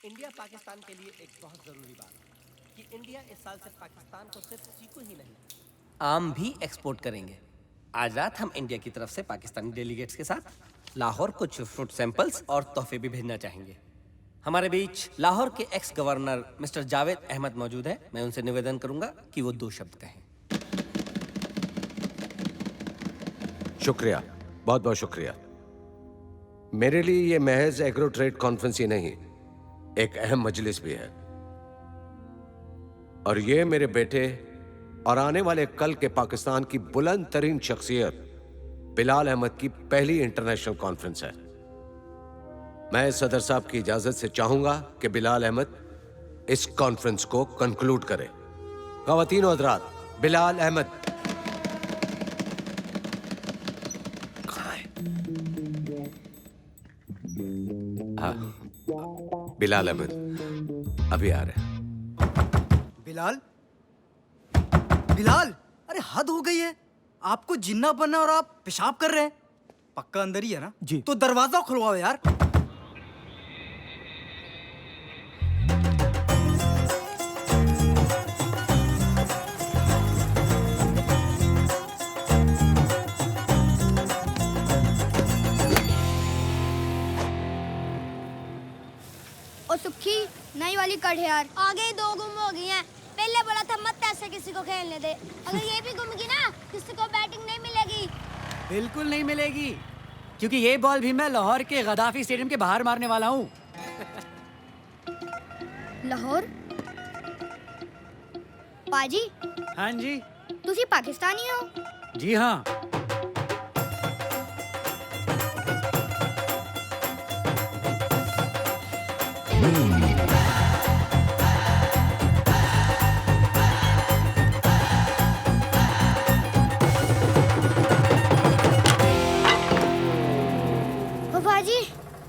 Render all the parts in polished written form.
India Pakistan के लिए एक बहुत ज़रूरी बात कि इंडिया इस साल से पाकिस्तान को सिर्फ चीकू ही नहीं आम भी एक्सपोर्ट करेंगे। आज रात हम इंडिया की तरफ से पाकिस्तानी डेलीगेट्स के साथ लाहौर कुछ फ्रूट सैंपल्स और तोहफे भी भेजना चाहेंगे। हमारे बीच लाहौर के ex governor mister Javed Ahmed मौजूद है। मैं उनसे निवेदन करूंगा कि वो 2 शब्द कहें। शुक्रिया, बहुत बहुत शुक्रिया। मेरे लिए ये महज एग्रो ट्रेड कॉन्फ्रेंस ही नहीं, एक अहम मजलिस भी है। और ये मेरे बेटे और आने वाले कल के पाकिस्तान की बुलंद तरीन शख्सियत बिलाल अहमद की पहली इंटरनेशनल कॉन्फ्रेंस है। मैं सदर साहब की इजाजत से चाहूंगा कि बिलाल अहमद इस कॉन्फ्रेंस को कंक्लूड करे। ख़वातीन और हज़रात, बिलाल अहमद। हाँ, बिलाल अहमद अभी आ रहे हैं। बिलाल, बिलाल, अरे हद हो गई है। आपको जिन्ना बनना और आप पेशाब कर रहे हैं। पक्का अंदर ही है ना? जी। तो दरवाजा खुलवाओ यार। और सुखी नई वाली कट यार, आगे ही 2 गुम हो गई हैं। पहले बोला था मत ऐसे किसी को खेलने दे। अगर ये भी गुम गई ना, किसी को बैटिंग नहीं मिलेगी। बिल्कुल नहीं मिलेगी, क्योंकि ये बॉल भी मैं लाहौर के गद्दाफी स्टेडियम के बाहर मारने वाला हूँ। लाहौर? पाजी, हाँ जी। तुसी पाकिस्तानी हो? जी हाँ। पाजी,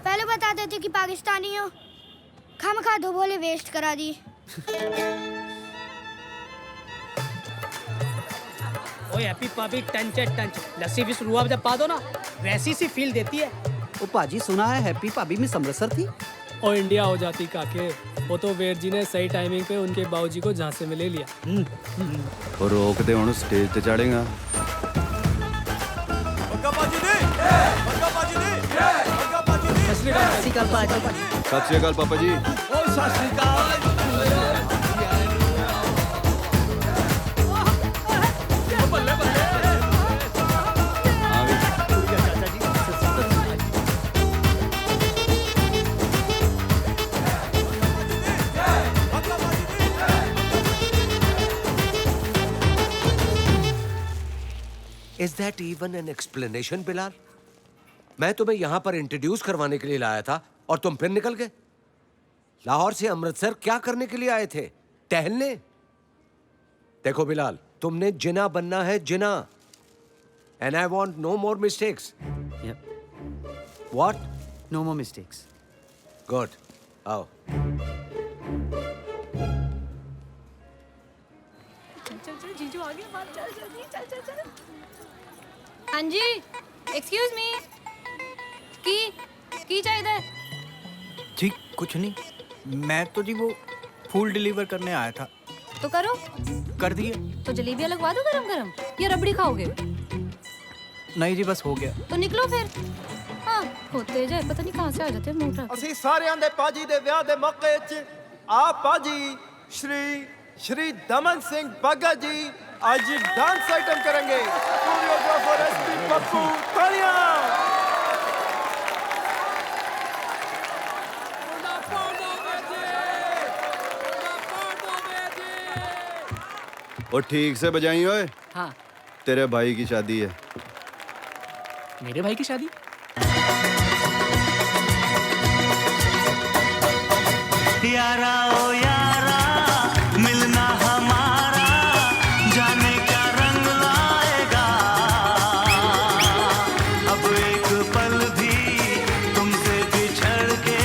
पहले बता देते कि पाकिस्तानी हो। खामखा 2 बॉलें वेस्ट करा दी। ओए हैप्पी पापी टंच है टंच, लस्सी भी शुरुआत जब पा दो ना वैसी सी फील देती है। ओ पाजी, सुना है हैप्पी पापी में समरसर थी। और इंडिया हो जाती काके, वो तो वीर जी ने सही टाइमिंग पे उनके बाबूजी को झांसे में ले लिया। और रोक दे हुण स्टेज ते चढ़ेगा। सत श्री अकाल पापा जी। Is that even an explanation, Bilal? मैं तुम्हें यहां पर इंट्रोड्यूस करवाने के लिए लाया था और तुम फिर निकल गए। लाहौर से अमृतसर क्या करने के लिए आए थे? टहलने? देखो बिलाल, तुमने जिना बनना है, Jinnah. And I want no more mistakes. What? No more mistakes. Good. आओ। हाँ जी, एक्सक्यूज मी। की चाहिए? जी कुछ नहीं, मैं तो जी वो फूल डिलीवर करने आया था। तो करो। कर दिए? तो जलेबियाँ लगवा दो गरम गरम, या रबड़ी खाओगे? नहीं जी, बस हो गया। तो निकलो फिर। हाँ, होते जाए, पता नहीं कहाँ से आ जाते हैं मोटा। ਅਸੀਂ ਸਾਰਿਆਂ ਦੇ ਪਾਜੀ ਦੇ ਵਿਆਹ ਦੇ ਮੌਕੇ 'ਚ ਆਪ ਪਾਜੀ श्री दमन सिंह भगत जी आज डांस आइटम करेंगे। कोरियोग्राफर एसपी पप्पू तालियां। और ठीक से बजाई ओए। हाँ। तेरे भाई की शादी है। मेरे भाई की शादी? यारा ओ यारा, मिलना हमारा जाने क्या रंग लाएगा। अब एक पल भी तुमसे बिछड़ के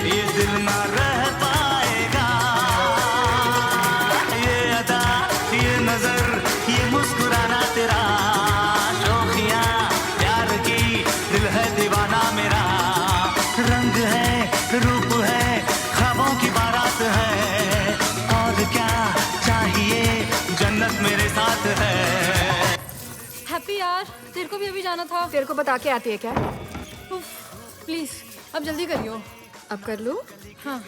ये दिल ना रह पाएगा। ये अदा, ये नजर, ये मुस्कुराना तेरा, शौकियां प्यार की, दिल है दीवाना मेरा। रंग है, रूप है, ख्वाब यार, तेरे को भी अभी जाना था। तेरे को बता के आती है क्या? प्लीज अब जल्दी करियो। अब कर लूं? हाँ।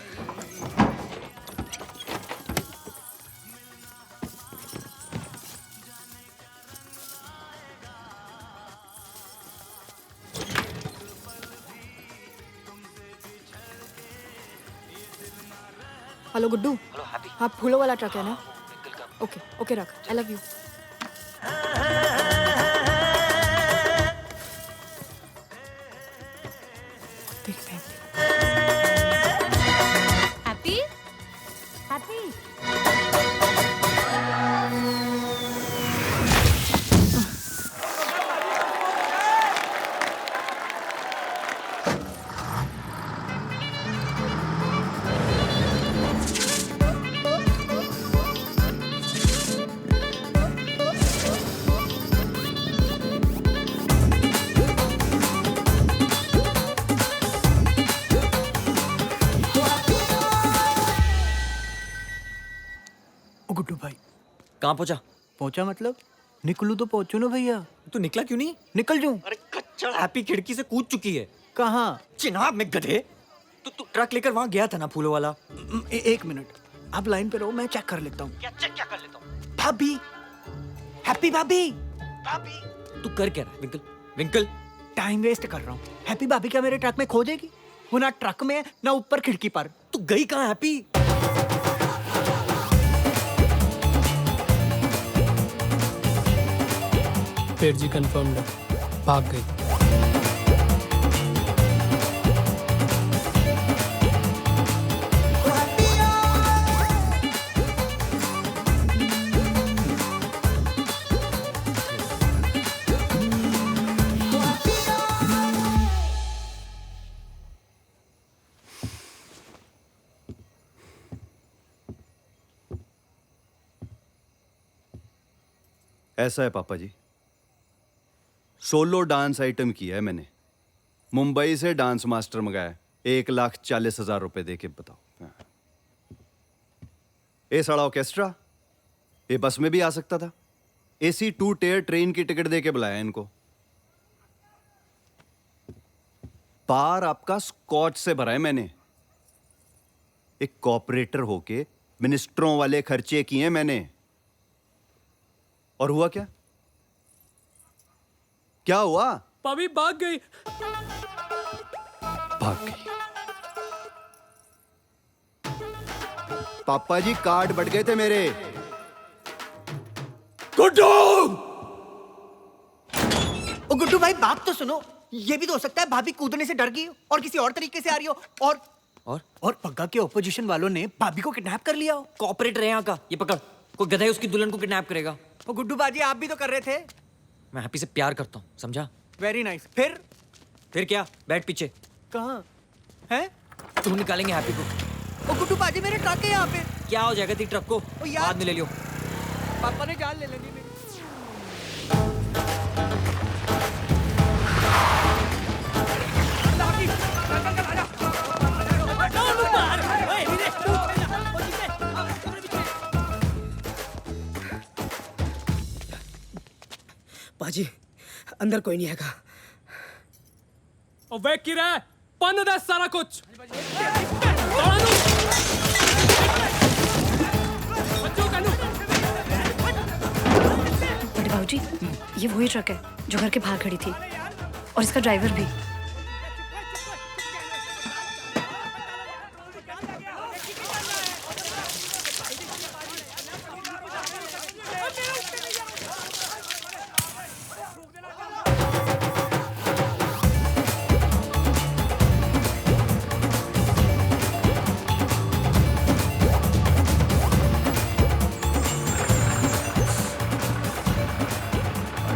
हेलो गुड्डू। Hello Happy. हाँ, फूलों वाला ट्रक है ना? ओके ओके, रख। I love you. देखते हैं। Happy happy. ओ गुड्डू भाई, कहाँ पहुंचा? पहुंचा मतलब निकलूं तो पहुंचू ना भैया। तू निकला क्यों नहीं? निकल जाऊं? अरे कच्चा, हैप्पी खिड़की से कूद चुकी है। कहाँ? चिनाब में गधे। तू ट्रक लेकर वहां गया था ना, फूलों वाला। एक मिनट, आप लाइन पे रहो, मैं चेक कर लेता हूँ। क्या चेक क्या कर लेता हूँ? भाभी, हैप्पी भाभी। तू कर क्या रहा है विंकल? विंकल, टाइम वेस्ट कर रहा हूँ। हैप्पी भाभी क्या मेरे ट्रक में खो जाएगी? वो ना ट्रक में ना ऊपर खिड़की पर। तू गई कहाँ हैप्पी? पेट जी कंफर्म्ड है, भाग गई। ऐसा है पापा जी, सोलो डांस आइटम किया है मैंने। मुंबई से डांस मास्टर मंगाया, 1,40,000 रुपए दे के। बताओ, ये सारा ऑर्केस्ट्रा ये बस में भी आ सकता था। AC 2 टियर ट्रेन की टिकट दे के बुलाया इनको। बार आपका स्कॉच से भरा है मैंने। एक कॉपरेटर होके मिनिस्टरों वाले खर्चे किए मैंने। और हुआ क्या? क्या हुआ? भाभी भाग गई। भाग गई। पापा जी कार्ड बढ़ गए थे मेरे। गुड्डू! ओ गुड्डू भाई, बात तो सुनो। ये भी तो हो सकता है भाभी कूदने से डर गई हो और किसी और तरीके से आ रही हो। और पग्गा के ओपोजिशन वालों ने भाभी को किडनैप कर लिया हो। कॉपरेटर है यहाँ का, ये पकड़। कोई गधा उसकी दुल्हन को किडनैप करेगा। ओ गुड्डू बाजी, आप भी तो कर रहे थे। मैं हैप्पी से प्यार करता हूँ, समझा? Very nice. फिर क्या? बैठ पीछे। कहाँ है? तुम निकालेंगे हैप्पी को। ओ गुड्डू बाजी, मेरे ट्रक है यहाँ पे। क्या हो जाएगा तेरी ट्रक को? बाद में ले लियो। पापा ने जान ले लेनी मेरी। बाजी, अंदर कोई नहीं हैगा। और वे की रहा है, पन दे सारा कुछ। बड़े बाबूजी, ये वही ट्रक है जो घर के बाहर खड़ी थी, और इसका ड्राइवर भी।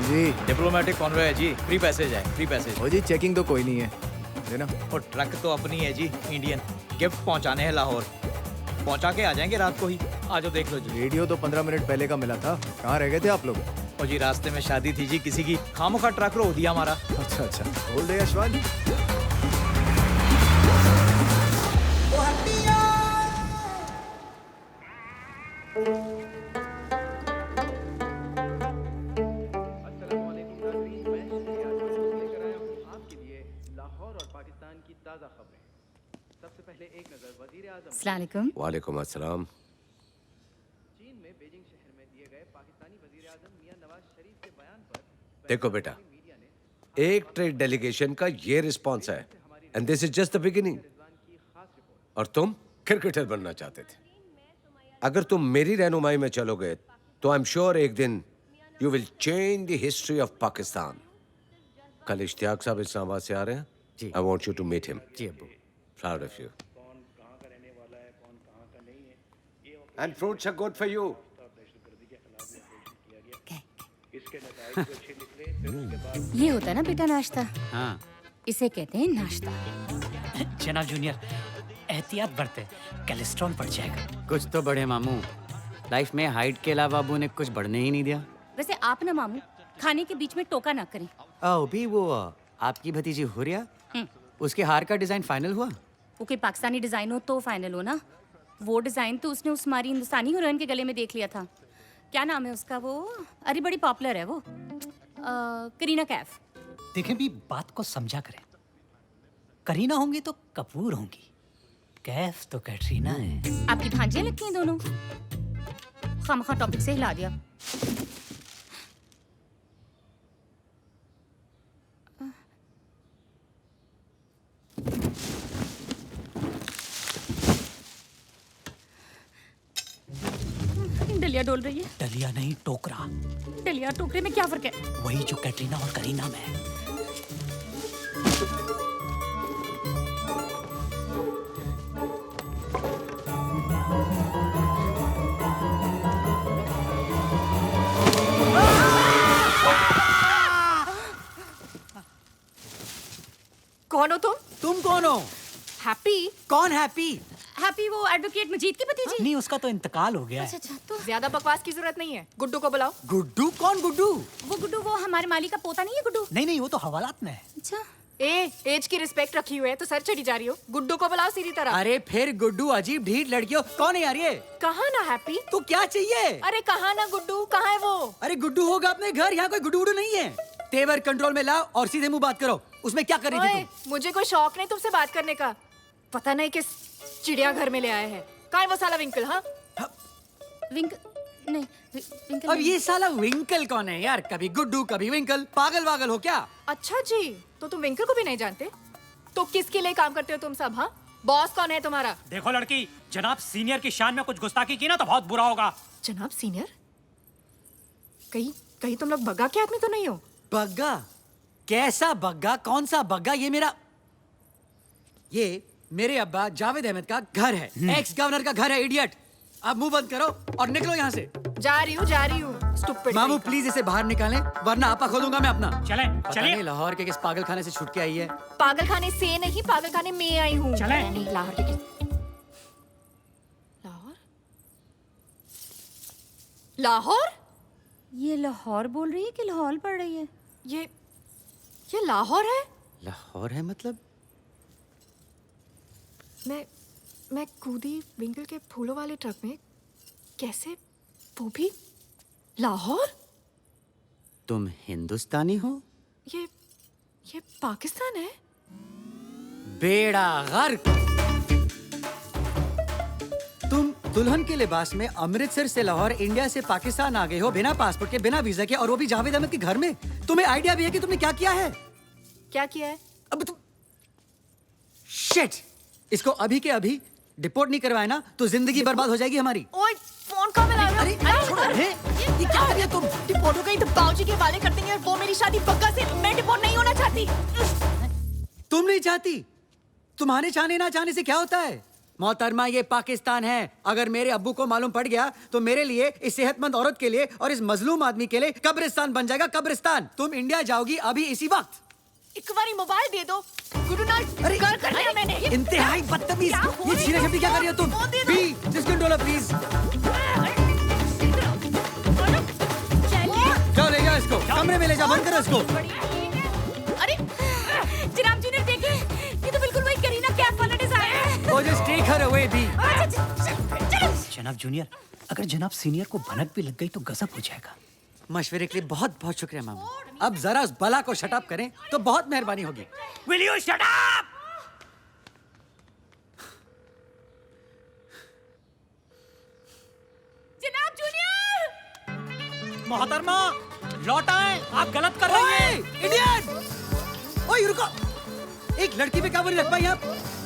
जी डिप्लोमेटिक कॉन्वॉय है जी, फ्री पैसेज है, फ्री पैसेज। ओ जी, चेकिंग तो कोई नहीं है, है ना? और ट्रक तो अपनी है जी, इंडियन। गिफ्ट पहुंचाने हैं लाहौर, पहुंचा के आ जाएंगे रात को ही। आ जाओ देख लो जी। रेडियो तो 15 मिनट पहले का मिला था, कहाँ रह गए थे आप लोग? और जी रास्ते में शादी थी जी किसी की, खामोखा ट्रक रो दिया हमारा। अच्छा अच्छा, बोल दे यशवंत। अस्सलाम वालेकुम। वालेकुम अस्सलाम। देखो बेटा, एक ट्रेड डेलीगेशन का ये रिस्पॉन्स है, and this is just the beginning. और तुम क्रिकेटर बनना चाहते थे। अगर तुम मेरी रहनुमाई में चलोगे तो आई एम श्योर एक दिन you will change the history of Pakistan. कल इश्तियाक साहब इस्लामाबाद से आ रहे हैं। जी। I want you to meet him. जी अब्बू। Proud of you. And fruits are good for you. ये होता है ना बेटा नाश्ता, हाँ। इसे कहते हैं नाश्ता। जनाब जूनियर, एहतियात बरते, कोलेस्ट्रॉल बढ़ जाएगा। कुछ तो बढ़े मामू। लाइफ में हाइट के अलावा अबू ने कुछ बढ़ने ही नहीं दिया। वैसे आप ना मामू खाने के बीच में टोका ना करें। ओ भी वो आपकी भतीजी हुरिया, उसके हार का डिजाइन फाइनल हुआ? वो कोई पाकिस्तानी डिजाइन हो तो फाइनल हो ना। वो डिजाइन तो उसने उस हमारी हिंदुस्तानी हीरोइन के गले में देख लिया था। क्या नाम है उसका वो? अरे बड़ी पॉपुलर है वो, करीना कैफ। देखें भी बात को समझा करें। करीना होंगी तो कपूर होंगी, कैफ तो कैटरीना है। आपकी भांजियां लगती हैं दोनों। खामखा टॉपिक से हिला दिया। डलिया डोल रही है। डलिया नहीं, टोकरा। डलिया टोकरे में क्या फर्क है? वही जो कैटरीना और करीना में है। कौन हो तुम? तुम कौन हो? हैप्पी? कौन हैप्पी? हैप्पी वो एडवोकेट मजीद की भतीजी। नहीं, उसका तो इंतकाल हो गया है। अच्छा तो ज्यादा बकवास की जरूरत नहीं है, गुड्डू को बुलाओ। गुड्डू? कौन गुड्डू? वो गुड्डू वो हमारे माली का पोता नहीं है गुड्डू। नहीं नहीं, वो तो हवालात में है। अच्छा एज की रिस्पेक्ट रखी हुई है तो सर चढ़ी जा रही हो। गुड्डू को बुलाओ सीधी तरह। अरे फिर गुड्डू अजीब ढीठ लड़कियों, कौन है यार ये? कहाँ ना हैप्पी? तो क्या चाहिए? अरे कहाँ ना गुड्डू, कहाँ है वो? अरे गुड्डू होगा अपने घर, यहाँ कोई गुड्डू नहीं है। तेवर कंट्रोल में लाओ और सीधे मुंह बात करो। उसमें क्या कर रही थी तुम? मुझे कोई शौक नहीं तुमसे बात करने का। पता नहीं किस चिड़ियाघर में ले आए हैं। कहाँ है वो साला विंकल? हाँ विंकल नहीं, विंकल अब नहीं। ये साला विंकल कौन है यार? कभी गुड्डू कभी विंकल, पागल वागल हो क्या? अच्छा जी, तो तुम विंकल को भी नहीं जानते? तो किसके लिए काम करते हो तुम सब? हाँ, बॉस कौन है तुम्हारा? देखो लड़की, जनाब सीनियर की शान में कुछ गुस्ताखी की ना तो बहुत बुरा होगा। जनाब सीनियर? कहीं कहीं तुम लोग बग्गा के आदमी तो नहीं हो? बग्गा? कैसा बग्गा? कौन सा बग्गा? ये मेरे अब्बा जावेद अहमद का घर है, एक्स गवर्नर का घर है। इडियट, अब मुंह बंद करो और निकलो यहाँ से। जा रही हूँ। स्टूपिड। मामू प्लीज इसे बाहर निकालें वरना आपा खोलूंगा मैं अपना। चलें, पता चलिए। नहीं लाहौर के किस पागल खाने से छुट के आई है। पागल खाने से नहीं, पागल खाने में आई हूँ। चलें। नहीं, लाहौर के लाहौर? ये लाहौर बोल रही है कि लाहौर पढ़ रही है? ये लाहौर है? लाहौर है मतलब? मैं कूदी विंकल के फूलों वाले ट्रक में। कैसे? वो भी लाहौर? तुम हिंदुस्तानी हो? ये पाकिस्तान है? बेड़ा गर्क। तुम दुल्हन के लिबास में अमृतसर से लाहौर, इंडिया से पाकिस्तान आ गए हो बिना पासपोर्ट के, बिना वीजा के, और वो भी जावेद अहमद के घर में। तुम्हें आइडिया भी है कि तुमने क्या किया है? क्या किया है? अब तुम शिट! इसको अभी के अभी डिपोर्ट नहीं करवाए ना तो जिंदगी बर्बाद हो जाएगी हमारी। ओए फोन कहाँ मिला रहा? अरे छोड़ो, ये क्या कर रही हो तुम? डिपोर्ट हो गई तो बाबूजी के वाले कर देंगे और वो मेरी शादी बग्गा से। मैं डिपोर्ट नहीं होना चाहती। तुम नहीं चाहती? तुम्हारे चाहने ना चाहने से क्या होता है? मोहतरमा, ये पाकिस्तान है। अगर मेरे अब्बू को मालूम पड़ गया तो मेरे लिए, इस सेहतमंद औरत के लिए और इस मजलूम आदमी के लिए कब्रिस्तान बन जाएगा, कब्रिस्तान। तुम इंडिया जाओगी अभी इसी वक्त। एक बारी मोबाइल दे दो। गुरु नाथ अरे कर लिया मैंने। इंतहाई बदतमीज। ये छीना झपटी क्या कर रही हो तुम? Be just control please. जाओ ले जाओ इसको कमरे में ले जाओ, बंद करो इसको। अरे जनाब जी ने देखे, ये तो बिल्कुल वही करीना कैफ वाला डिजाइन है। वो just take her away be. जनाब जूनियर, अगर जनाब सीनियर को भनक भी लग गई तो गजब हो जाएगा। मशवरे के लिए बहुत बहुत शुक्रिया मामू। अब जरा उस बला को शट अप करें तो बहुत मेहरबानी होगी। Will you shut up? मोहतरमा लौट आए, आप गलत कर रहे हैं। इंडियन, ओए रुको, एक लड़की पे काबू नहीं रख पाई आप?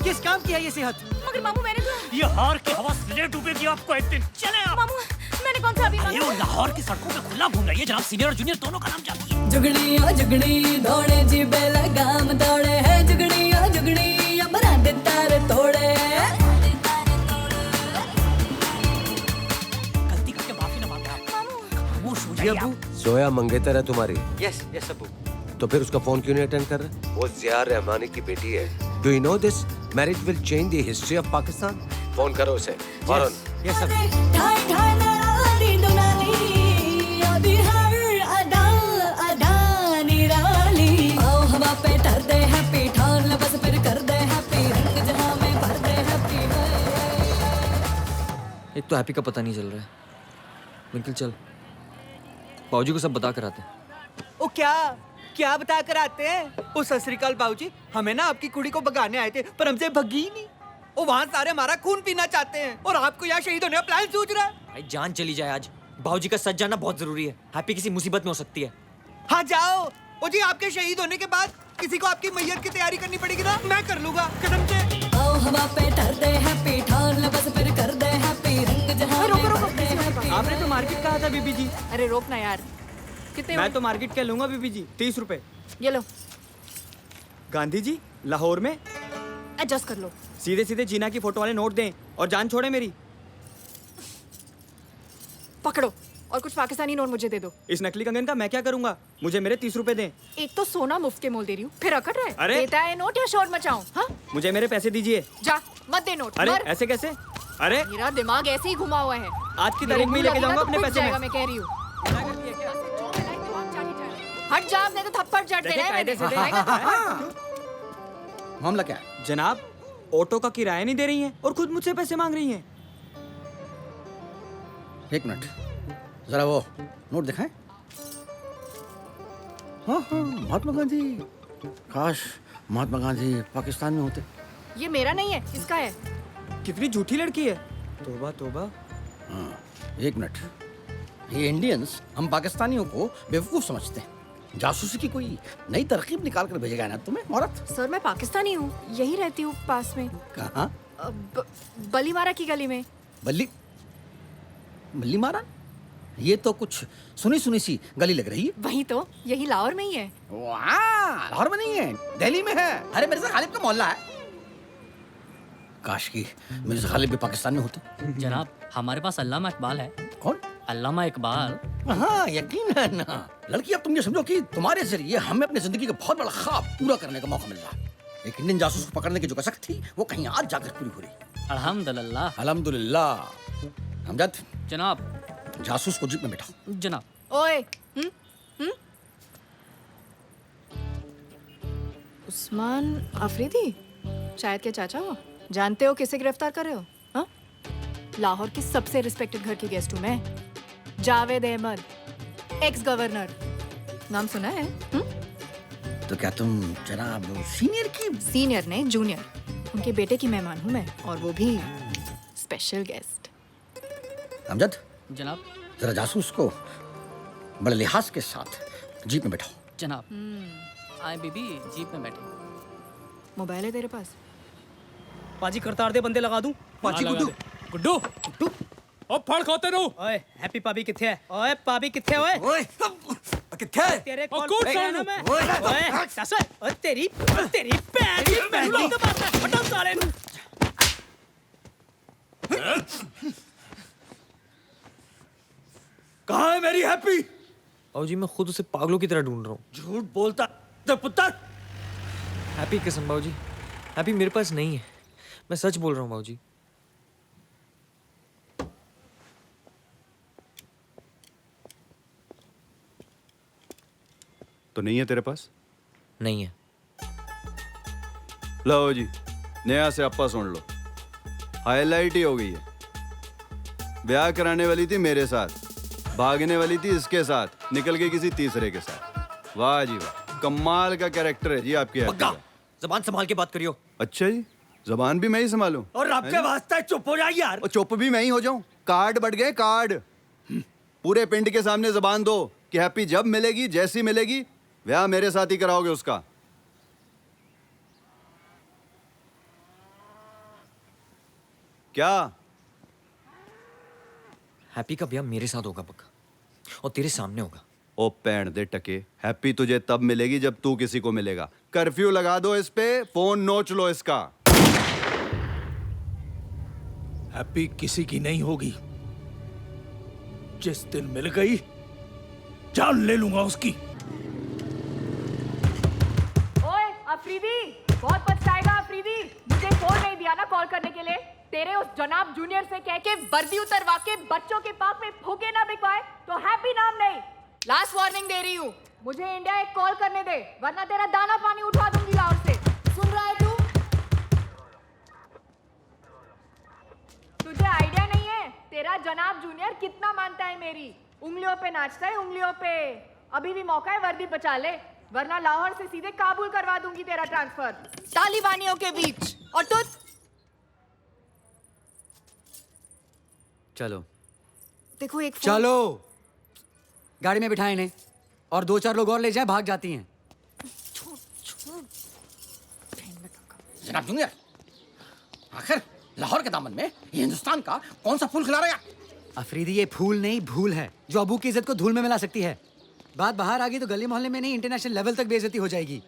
किस काम की है ये सेहत? मगर मामू मैंने तो ये हार की हवा ले डूबेगी आपको एक दिन। चले आप। मामू मैंने कौन सा अभी अरे वो लाहौर की सड़कों पे खुला घूम रही है जनाब, सीनियर और जूनियर दोनों का नाम जानती है। जुगड़ी ओ जुगड़ी दौड़े जी बेलगाम दौड़े है, जुगड़ी ओ जुगड़ी अमरा दे तार तोड़े। गलती करके माफी न मांगे आप। खामोश हो जाइए आप। जोया मंगेतर है तुम्हारी? यस यस अब्बू। तो फिर उसका फोन क्यों नहीं अटेंड कर रहे? वो ज़िया रहमानी की बेटी है। Do you know this marriage will change the history of Pakistan? Phone करो उसे फौरन। यस अब्बू। ठाई ठाई नाली दुनाली आदि हर अदा अदा निराली। आओ हवा पे टर दे हैप्पी, ठान ले बस फिर कर दे हैप्पी, रंग जहां में भर दे हैप्पी। एक तो हैप्पी का पता नहीं चल रहा है। विंकल चल, बाबूजी को सब बता कर आते हैं। ओ क्या क्या बता कर आते हैं? ओ सत श्री अकाल बाबूजी, हमें ना आपकी कुड़ी को भगाने आए थे पर हमसे भगी ही नहीं। ओ वहाँ सारे हमारा खून पीना चाहते हैं और आपको यहाँ शहीद होने का प्लान सूझ रहा है। भाई जान चली जाए आज, बाबूजी का सच जानना बहुत जरूरी है। हैप्पी किसी मुसीबत में हो सकती है। हाँ जाओ। ओ जी आपके शहीद होने के बाद किसी को आपकी मैयत की तैयारी करनी पड़ेगी ना, मैं कर लूंगा कसम से। आओ हवा पे टर दे हैप्पी, ठान ले बस फिर कर दे हैप्पी, रंग जहां में भर दे हैप्पी। आपने तो मार्केट कहा था बीबी जी। अरे रोक ना यार, कितने मैं तो मार्केट के लूंगा बीबी जी, 30 रुपए। ये लो, गांधी जी लाहौर में एडजस्ट कर लो। सीधे सीधे जीना की फोटो वाले नोट दें और जान छोड़े मेरी। पकड़ो और कुछ पाकिस्तानी नोट मुझे दे दो। इस नकली कंगन का मैं क्या करूंगा? मुझे मेरे 30 रुपए दें। एक तो सोना मुफ्त के मोल दे रही हूँ, फिर अकड़ रहा है। अरे! देता है नोट या शोर मचाऊं? हाँ मुझे मेरे पैसे दीजिए। जा, मत दे नोट। अरे मर। ऐसे कैसे? अरे मेरा दिमाग ऐसे ही घुमा हुआ है। आज की तारीख में ही लेके जाऊंगा अपने पैसे में। मैं कह रही हूँ। हट जा, नहीं तो थप्पड़ चढ़ देखे देना कायदे से है। मामला क्या है? जनाब ऑटो का किराया नहीं दे रही हैं और खुद मुझसे पैसे मांग रही हैं। एक मिनट, जरा वो नोट दिखाएं। हाँ हाँ, महात्मा गांधी। काश महात्मा गांधी पाकिस्तान में होते। ये मेरा नहीं है, इसका है। कितनी झूठी लड़की है। तोबा तोबा। हाँ, एक मिनट, ये इंडियंस हम पाकिस्तानियों को बेवकूफ समझते हैं। जासूसी की कोई नई तरकीब निकाल कर भेजेगा ना तुम्हें औरत। सर मैं पाकिस्तानी हूँ, यही रहती हूँ पास में। कहाँ? बलीमारा की गली में। बल्ली मारा? ये तो कुछ सुनी सुनी सी गली लग रही है। वही तो, यही लाहौर में ही है। वाह, लाहौर में नहीं है, दिल्ली में है। अरे मिर्जा गालिब का मोहल्ला है। काश की मिर्जा गालिब भी पाकिस्तान में होते। जनाब हमारे पास अल्लामा इकबाल है। कौन? अल्लामा इकबाल। हाँ यकीन है ना। लड़की अब तुम ये समझो कि तुम्हारे जरिए हमें अपनी जिंदगी का बहुत बड़ा ख्वाब पूरा करने का मौका मिल रहा है। एक इंडियन जासूस को पकड़ने की जो कसक थी वो कहीं आज जाकर पूरी हो रही। अल्हम्दुलिल्लाह। अल्हम्दुलिल्लाह। हमजद जनाब जासूस को जीप में बैठाओ। जनाब। ओए उस्मान अफरीदी, शायद के चाचा हो। जानते हो किसे गिरफ्तार कर रहे हो? हाँ? लाहौर की सबसे रिस्पेक्टेड घर की गेस्ट हूँ मैं, जावेद अहमद, एक्स गवर्नर। नाम सुना है? तो क्या तुम जनाब सीनियर की? सीनियर नहीं, जूनियर। उनके बेटे की मेहमान हूँ मैं, और वो भी स्पेशल गेस्ट। हमजद जनाब। जरा जासूस को बड़े लिहाज के साथ जीप में बैठाओ। जनाब। आए बीबी, जीप में बैठे। मोबाइल है तेरे पास? पाजी करतार दे बंदे लगा दूं। पाजी गुड्डू गुड्डू गुड्डू ओ फड़ खाते नो। ओए हैप्पी पाबी किथे है? ओए पाबी किथे है? ओए किथे है? तेरे ओ, कॉल कूद पे साले। ना मैं। ओए सस, ओए तेरी पैरी तो मारना हटा साले नु। कहाँ है मेरी हैप्पी? बाबूजी मैं खुद उसे पागलों की तरह ढूंढ रहा हूँ। झूठ बोलता तो पुत्र। हैप्पी कसम बाबूजी, हैप्पी मेरे पास नहीं है। मैं सच बोल रहा हूँ बाबूजी। तो नहीं है तेरे पास? नहीं है। लो जी, नया से अपा सुन लो। हाईलाइट ही हो गई है। ब्याह कराने वाली थी मेरे साथ, भागने वाली थी इसके साथ, निकल गई किसी तीसरे के साथ। वाह जी वाह, कमाल का कैरेक्टर है जी आपकी हैप्पी का। जबान संभाल के बात करियो। अच्छा जी, जबान भी मैं ही संभालूं? और रब के वास्ते चुप हो जा यार। और चुप भी मैं ही हो जाऊं? कार्ड बढ़ गए कार्ड। पूरे पिंड के सामने जबान दो, कि हैप्पी जब मिलेगी, जैसी मिलेगी, ब्याह मेरे साथ ही कराओगे उसका। क्या? हैप्पी का ब्याह मेरे साथ होगा पक्का, और तेरे सामने होगा। ओ पैण दे टके, हैप्पी तुझे तब मिलेगी जब तू किसी को मिलेगा। कर्फ्यू लगा दो इस पे, फोन नोच लो इसका। हैप्पी किसी की नहीं होगी। जिस दिन मिल गई जान ले लूंगा उसकी। ओए अफरीदी, बहुत पछताएगा अफरीदी। मुझे फोन नहीं दिया ना कॉल करने के लिए। तेरे उस जनाब जूनियर से कह के वर्दी उतरवा के बच्चों के पार्क में फुगे ना बिकवाए तो हैप्पी नाम नहीं। लास्ट वार्निंग दे रही हूँ, मुझे इंडिया एक कॉल करने दे, वरना तेरा दाना पानी उठा दूंगी लाहौर से। सुन रहा है तू? तुझे आइडिया नहीं है तेरा जनाब जूनियर कितना मानता है मेरी। उंगलियों पे नाचता है, उंगलियों पे। अभी भी मौका है, वर्दी बचा ले, वरना लाहौर से सीधे काबुल करवा दूंगी तेरा ट्रांसफर तालिबानियों के बीच। और तू चलो देखो एक चलो, गाड़ी में बिठाए इन्हें, और 2-4 लोग और ले जाए, भाग जाती हैं। जनाब जूनियर, आखिर लाहौर के दामन में ये हिंदुस्तान का कौन सा फूल खिला रहा है? अफरीदी, ये फूल नहीं भूल है जो अबू की इज्जत को धूल में मिला सकती है। बात बाहर आ गई तो गली मोहल्ले में नहीं, इंटरनेशनल लेवल तक बेइज्जती हो जाएगी।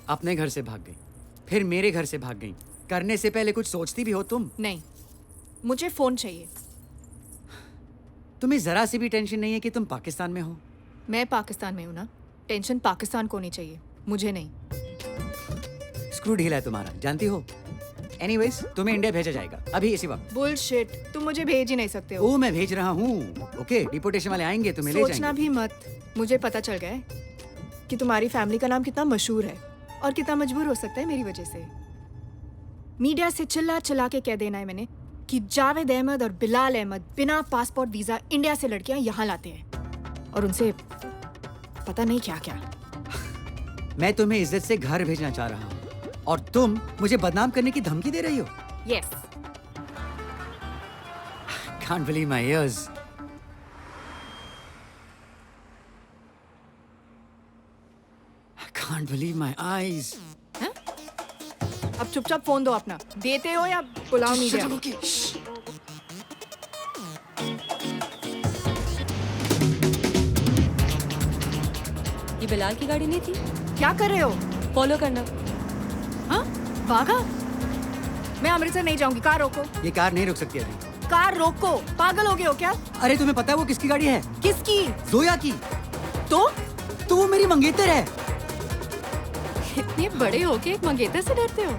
अपने घर से भाग गई, फिर मेरे घर से भाग गई। करने से पहले कुछ सोचती भी हो तुम? नहीं, मुझे फोन चाहिए। तुम्हें जरा सी भी टेंशन नहीं है कि तुम पाकिस्तान में हो? मैं पाकिस्तान में हूँ ना, टेंशन पाकिस्तान को नहीं चाहिए, मुझे नहीं। स्क्रू ढीला है तुम्हारा, जानती हो। एनीवेज, तुम्हें इंडिया भेजा जाएगा अभी इसी वक्त। बुलशिट, तुम मुझे भेज ही नहीं सकते हो। ओ, मैं भेज रहा हूँ। ओके, डिपोटेशन वाले आएंगे, तुम्हें ले जाएंगे। सोचना भी मत, मुझे पता चल गया है कि तुम्हारी फैमिली का नाम कितना मशहूर है और कितना मजबूर हो सकता है मेरी वजह से। मीडिया से चिल्ला चिल्ला के कह देना है मैंने कि जावेद अहमद और बिलाल अहमद बिना पासपोर्ट वीजा इंडिया से लड़कियां यहाँ लाते हैं और उनसे पता नहीं क्या क्या। मैं तुम्हें इज्जत से घर भेजना चाह रहा हूँ और तुम मुझे बदनाम करने की धमकी दे रही हो। Yes. Can't believe my ears. I can't believe my eyes. अब चुपचाप फोन दो अपना, देते हो या बुलाओ मीडिया। ये बिलाल की गाड़ी नहीं थी? क्या कर रहे हो? फॉलो करना। हाँ? भागा? मैं अमृतसर नहीं जाऊंगी, कार रोको। ये कार नहीं रुक सकती अभी। कार रोको, पागल हो गए हो क्या? अरे तुम्हें पता है वो किसकी गाड़ी है? किसकी? जोया की। तो वो मेरी मंगेतर है। इतने बड़े हो के एक मंगेतर से डरते हो?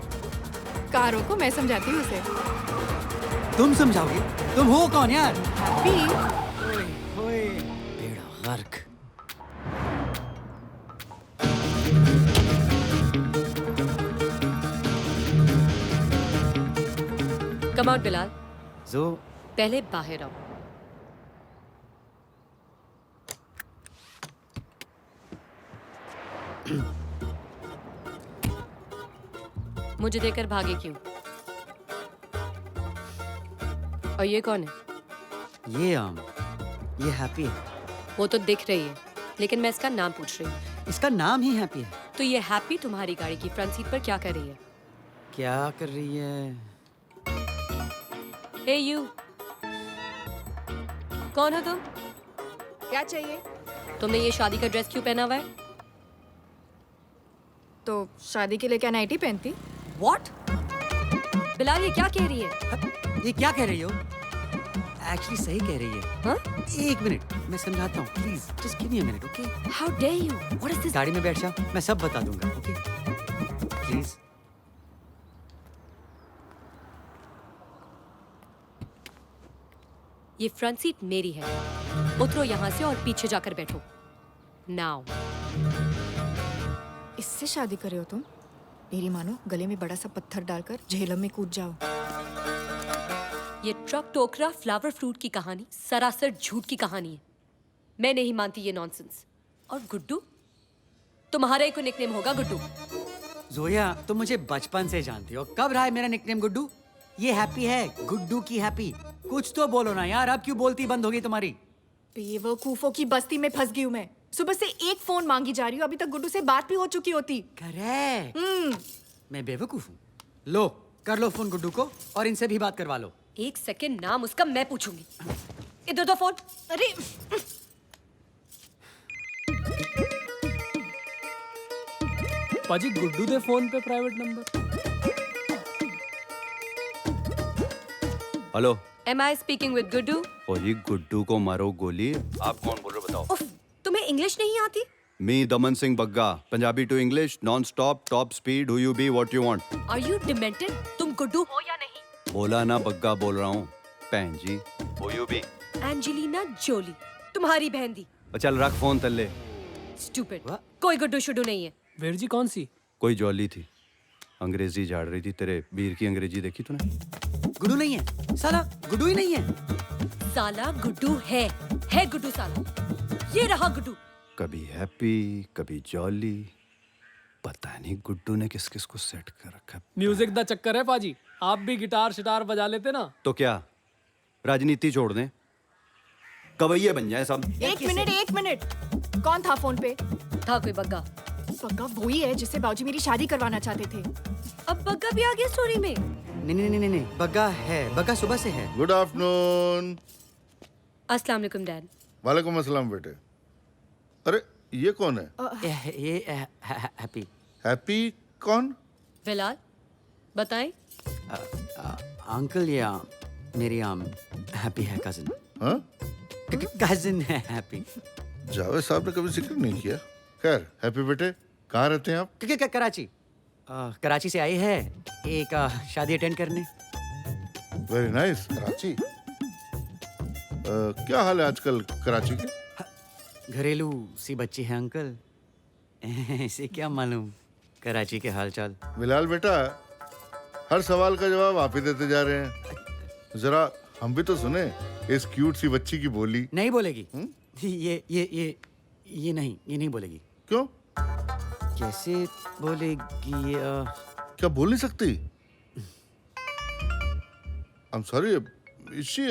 कार रोको, मैं समझाती हूँ उसे। तुम समझाओगे? तुम हो कौन यार? हैप्पी। बेड़ा गर्क। Come out Bilal. जो पहले बाहर आओ। मुझे देकर भागे क्यों? और ये कौन है? ये हैप्पी है। वो तो दिख रही है, लेकिन मैं इसका नाम पूछ रही हूँ। इसका नाम ही हैप्पी है। तो ये हैप्पी तुम्हारी गाड़ी की फ्रंट सीट पर क्या कर रही है? क्या कर रही है? हे यू, कौन हो तुम? क्या चाहिए? तुमने ये शादी का ड्रेस क्यों पहना हुआ है? तो शादी के लिए क्या नाइटी पहनती? What? बिलाल ये क्या कह रही है? ये क्या कह रही हो? एक्चुअली सही कह रही है। हाँ? एक मिनट, मैं समझाता हूँ। Please just give me a minute, okay? How dare you? What is this? गाड़ी में बैठ जाओ, मैं सब बता दूंगा, ओके? प्लीज। ये फ्रंट सीट मेरी है। उतरो यहाँ से और पीछे जाकर बैठो। Now. इससे शादी कर रहे हो तुम? मेरी मानो गले में बड़ा सा पत्थर डालकर झेलम में कूद जाओ। ये ट्रक टोकरा फ्लावर फ्रूट की कहानी सरासर झूठ की कहानी है। मैं नहीं मानती ये नॉनसेंस। और गुड्डू, तुम्हारा एक निकनेम होगा गुड्डू। जोया, तुम मुझे बचपन से जानती हो। कब रहा है मेरा निकनेम गुड्डू? ये हैप्पी है, गुड्डू की हैप्पी। कुछ तो बोलो ना यार, अब क्यों बोलती बंद होगी तुम्हारी? बेवकूफों की बस्ती में फंस गई हूँ मैं। सुबह से एक फोन मांगी जा रही हूँ, अभी तक गुड्डू से बात भी हो चुकी होती। करेक्ट। मैं बेवकूफ हूँ। लो कर लो फोन गुड्डू को और इनसे भी बात करवा लो। एक सेकंड, नाम उसका मैं पूछूंगी। इधर दो फोन। अरे पाजी गुड्डू दे फोन पे private number. Hello, Am I speaking with Guddu? ओ जी गुड्डू को मारो गोली। आप कौन बोल रहे हो बताओ? उफ, तुम्हें इंग्लिश नहीं आती? Me Daman Singh Bagga, Punjabi to English, non stop, top speed, who you be, what you want. Are you demented? तुम गुड्डू हो या नहीं? बोला ना बग्गा बोल रहा हूँ। बहन जी, who you be. Angelina Jolie, तुम्हारी बहन दी। चल रख फोन तल्ले। Stupid. कोई गुड्डू शुड्डू नहीं है। वीर जी कौन सी? कोई जॉली थी, अंग्रेजी झाड़ रही थी। तेरे वीर की अंग्रेजी देखी तूने? गुड्डू नहीं है साला, गुड्डू ही नहीं है। साला गुड्डू है गुड्डू साला। ये रहा गुड्डू। कभी हैप्पी, कभी जॉली, पता नहीं गुड्डू ने किस किस को सेट कर रखा। म्यूजिक दा चक्कर है पाजी। आप भी गिटार शिटार बजा लेते ना। तो क्या राजनीति छोड़ दें, कवैये बन जाए सब। एक मिनट। कौन था फोन पे? था कोई बग्गा। बग्गा वही है जिससे बाबूजी मेरी शादी करवाना चाहते थे। अब बग्गा भी आ गया स्टोरी में। नहीं, बग्गा है, बग्गा सुबह से है। Good afternoon. अस्सलाम वालेकुम डैड। वालेकुम अस्सलाम बेटे। अरे ये कौन है? ये हैप्पी। हैप्पी कौन? बिलाल, बताएं। अंकल, ये मेरी हैप्पी है कजिन। हाँ? कजिन है हैप्पी। जावेद साहब ने कभी जिक्र नहीं किया। खैर, हैप्पी बेटे कहाँ रहते हैं आप? कराची। कराची से आई है एक शादी अटेंड करने। Very nice. कराची। क्या हाल है आजकल कराची के? घरेलू सी बच्ची है अंकल, इसे क्या मालूम कराची के हालचाल। बिलाल बेटा, हर सवाल का जवाब आप ही देते जा रहे हैं। जरा हम भी तो सुने इस क्यूट सी बच्ची की बोली। नहीं बोलेगी। ये नहीं बोलेगी। क्यों? कैसे बोलेगी? क्या बोल नहीं सकती? I'm sorry, is she?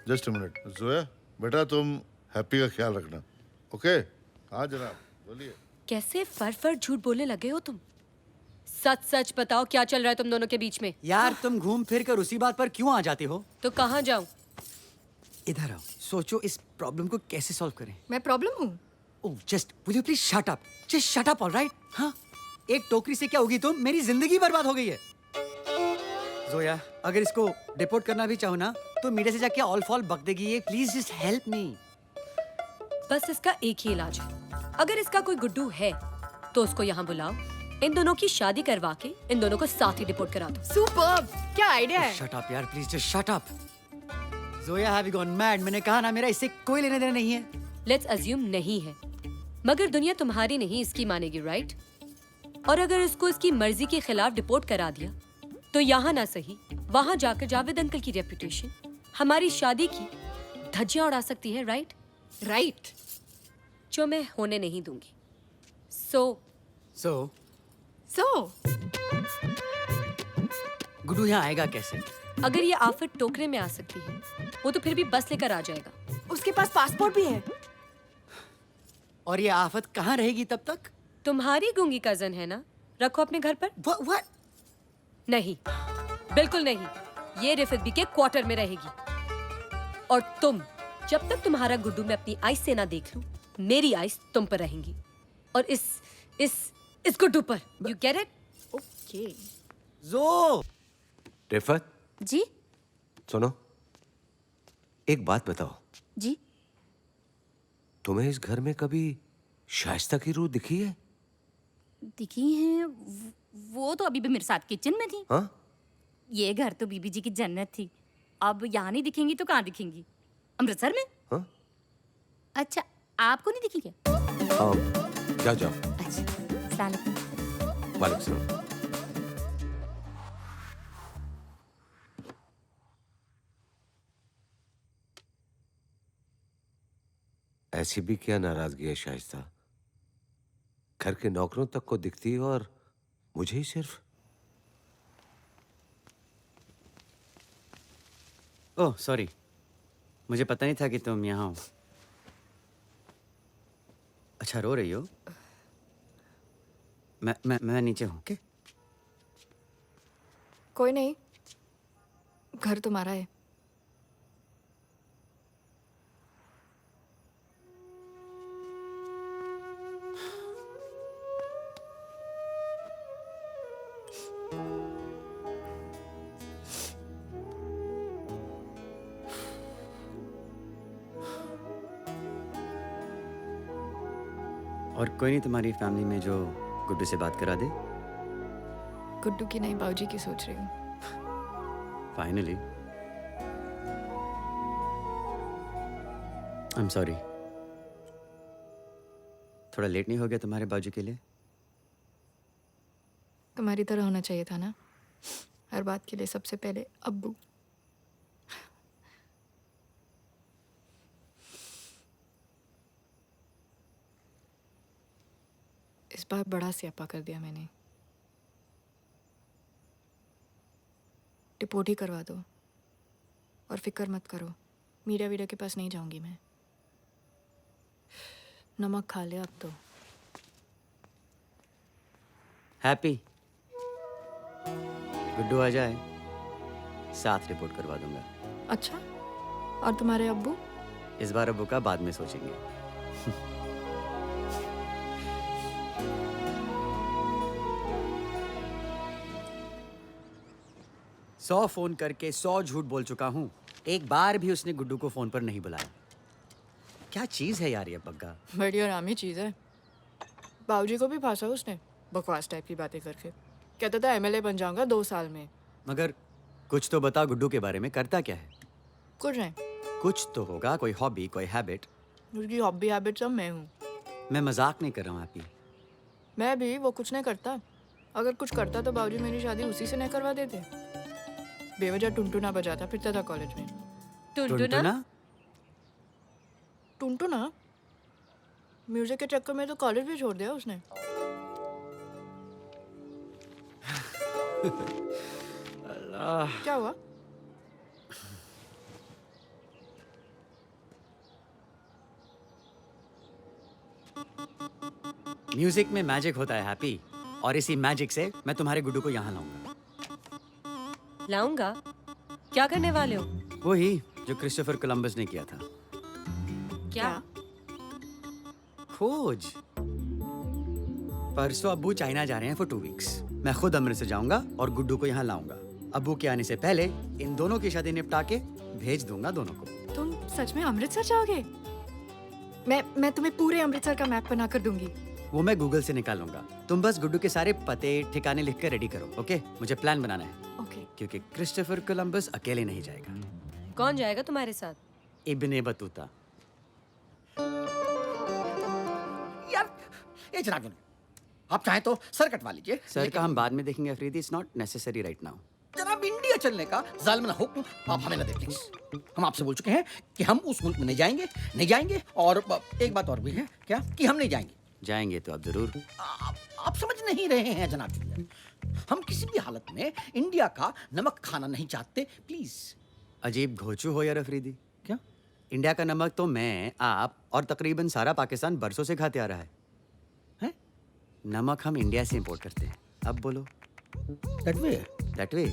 Just a minute. Zoya, बेटा तुम हैप्पी का ख्याल रखना, ओके? हाँ जनाब, बोलिए। कैसे फर झूठ बोलने लगे हो तुम? सच सच बताओ, क्या चल रहा है तुम दोनों के बीच में? यार तुम घूम फिर कर उसी बात पर क्यों आ जाते हो? तो कहाँ जाऊं? इधर आओ, सोचो इस प्रॉब्लम को कैसे सॉल्व करें। मैं प्रॉब्लम हूँ? Oh just will you please shut up, just shut up, alright? हाँ, एक टोकरी से क्या होगी तुम? मेरी जिंदगी बर्बाद हो गई है। जोया, अगर इसको डिपोर्ट करना भी चाहो ना तो मीडिया से जाके ऑल फॉल बक देगी ये। Please just help me. बस इसका एक ही इलाज है। अगर इसका कोई गुड्डू है तो उसको यहाँ बुलाओ, इन दोनों की शादी करवा के इन दोनों को साथ ही डिपोर्ट करा दो। सुपर्ब! क्या आइडिया है? शट अप यार, please just shut up. Zoya, have you gone mad? मैंने कहा ना, मेरा इससे कोई लेने देना नहीं है। लेट्स अज्यूम नहीं है, मगर दुनिया तुम्हारी नहीं इसकी मानेगी, राइट? और अगर इसको इसकी मर्जी के खिलाफ डिपोर्ट करा दिया तो यहाँ ना सही वहां जाकर जावेद अंकल की रेपुटेशन हमारी शादी की धज्जियां उड़ा सकती है, राइट? राइट, जो मैं होने नहीं दूंगी। सो गुड्डू यहाँ आएगा कैसे? अगर ये आफत टोकरे में आ सकती है, वो तो फिर भी बस लेकर आ जाएगा। उसके पास पासपोर्ट भी है। और ये आफत कहाँ रहेगी तब तक? तुम्हारी गूंगी कजन है ना, रखो अपने घर पर। What? नहीं, बिल्कुल नहीं, ये रिफत भी के क्वार्टर में रहेगी। और तुम, जब तक तुम्हारा गुड्डू मैं अपनी आइस से ना देख लूं, मेरी आइस तुम पर रहेंगी और इस गुड्डू पर। You get it? ओके। जो रिफत जी सुनो, एक बात बताओ। जी तुम्हें इस घर में कभी शाइस्ता की रूह दिखी है? दिखी है, वो तो अभी भी मेरे साथ किचन में थी। हाँ? ये घर तो बीबी जी की जन्नत थी, अब यहाँ नहीं दिखेंगी तो कहाँ दिखेंगी? अमृतसर में। हाँ? अच्छा, आपको नहीं दिखी क्या? जाओ। अच्छा अस्सलाम वालेकुम। वालेकुम सलाम। ऐसी भी क्या नाराजगी है शाइस्ता? घर के नौकरों तक को दिखती है और मुझे ही सिर्फ। ओह सॉरी, मुझे पता नहीं था कि तुम यहाँ हो। अच्छा रो रही हो? मैं नीचे हूँ। ओके कोई नहीं, घर तुम्हारा है। और कोई नहीं तुम्हारी फैमिली में जो गुड्डू से बात करा दे? गुड्डू की नहीं, बाबूजी की सोच रही हूँ। फाइनली। आई एम सॉरी, थोड़ा लेट नहीं हो गया तुम्हारे बाजू के लिए? तुम्हारी तरह होना चाहिए था ना, हर बात के लिए सबसे पहले अब्बू। इस बार बड़ा स्यापा कर दिया मैंने। डिपोर्ट ही करवा दो और फिक्र मत करो, मीडिया वीडिया के पास नहीं जाऊंगी मैं। नमक खा लिया अब तो। हैप्पी गुड्डू आ जाए, साथ रिपोर्ट करवा दूंगा। अच्छा, और तुम्हारे अब्बू? इस बार अब्बू का बाद में सोचेंगे। 100 फोन करके 100 झूठ बोल चुका हूँ, एक बार भी उसने गुड्डू को फोन पर नहीं बुलाया। क्या चीज है यार ये बग्गा। बड़ी आरामी चीज है। बाबूजी को भी फांसा उसने, बकवास टाइप की बातें करके। कहता था एमएलए बन जाऊंगा 2 साल में। मगर कुछ तो बता, गुड्डू के बारे में करता क्या है? कुछ नहीं। कुछ तो होगा, कोई हॉबी, कोई हैबिट। उसकी हॉबी हैबिट सब मैं हूँ। मैं मजाक नहीं कर रहा हूँ हैप्पी। मैं भी, वो कुछ नहीं करता। अगर कुछ करता तो बाबूजी मेरी शादी उसी से नहीं करवा देते। बेवजह टुनटुना बजाता फिरता था कॉलेज में। टुनटुना? टुनटुना? म्यूजिक के चक्कर में तो कॉलेज भी छोड़ दिया उसने। अल्लाह। क्या हुआ? म्यूजिक में मैजिक होता है हैप्पी, और इसी मैजिक से मैं तुम्हारे गुड्डू को यहाँ लाऊंगा। लाऊंगा? क्या करने वाले हो? वही जो क्रिस्टोफर कोलंबस ने किया था। क्या? खोज। परसों अब्बू चाइना जा रहे हैं फॉर 2 वीक्स। मैं खुद अमृतसर जाऊंगा और गुड्डू को यहाँ लाऊंगा। अब्बू के आने से पहले इन दोनों की शादी निपटा के भेज दूंगा दोनों को। तुम सच में अमृतसर जाओगे? मैं तुम्हें पूरे अमृतसर का मैप बना कर दूंगी। वो मैं गूगल से निकालूंगा। तुम बस गुड्डू के सारे पते ठिकाने लिख कर रेडी करो, ओके? मुझे प्लान बनाना है। ओके। क्योंकि क्रिस्टोफर कोलंबस अकेले नहीं जाएगा। कौन जाएगा तुम्हारे साथ? Ibn Battuta. यार ये जनाब, आप चाहें तो सर कटवा लीजिए। सर का हम बाद में देखेंगे Afridi, it's not necessary right now. जनाब, इंडिया चलने का जालिमाना हुक्म आप हमें न दें प्लीज। हम आपसे बोल चुके हैं कि हम उस मुल्क में नहीं जाएंगे। और एक बात और भी है क्या, कि हम नहीं जाएंगे। जाएंगे तो आप जरूर। आप समझ नहीं रहे हैं जनाब जूनियर, हम किसी भी हालत में इंडिया का नमक खाना नहीं चाहते, प्लीज। अजीब घोचू हो यार अफरीदी। क्या? इंडिया का नमक तो मैं, आप और तकरीबन सारा पाकिस्तान बरसों से खाते आ रहा है। हैं? नमक हम इंडिया से इंपोर्ट करते हैं। अब बोलो। That way. ये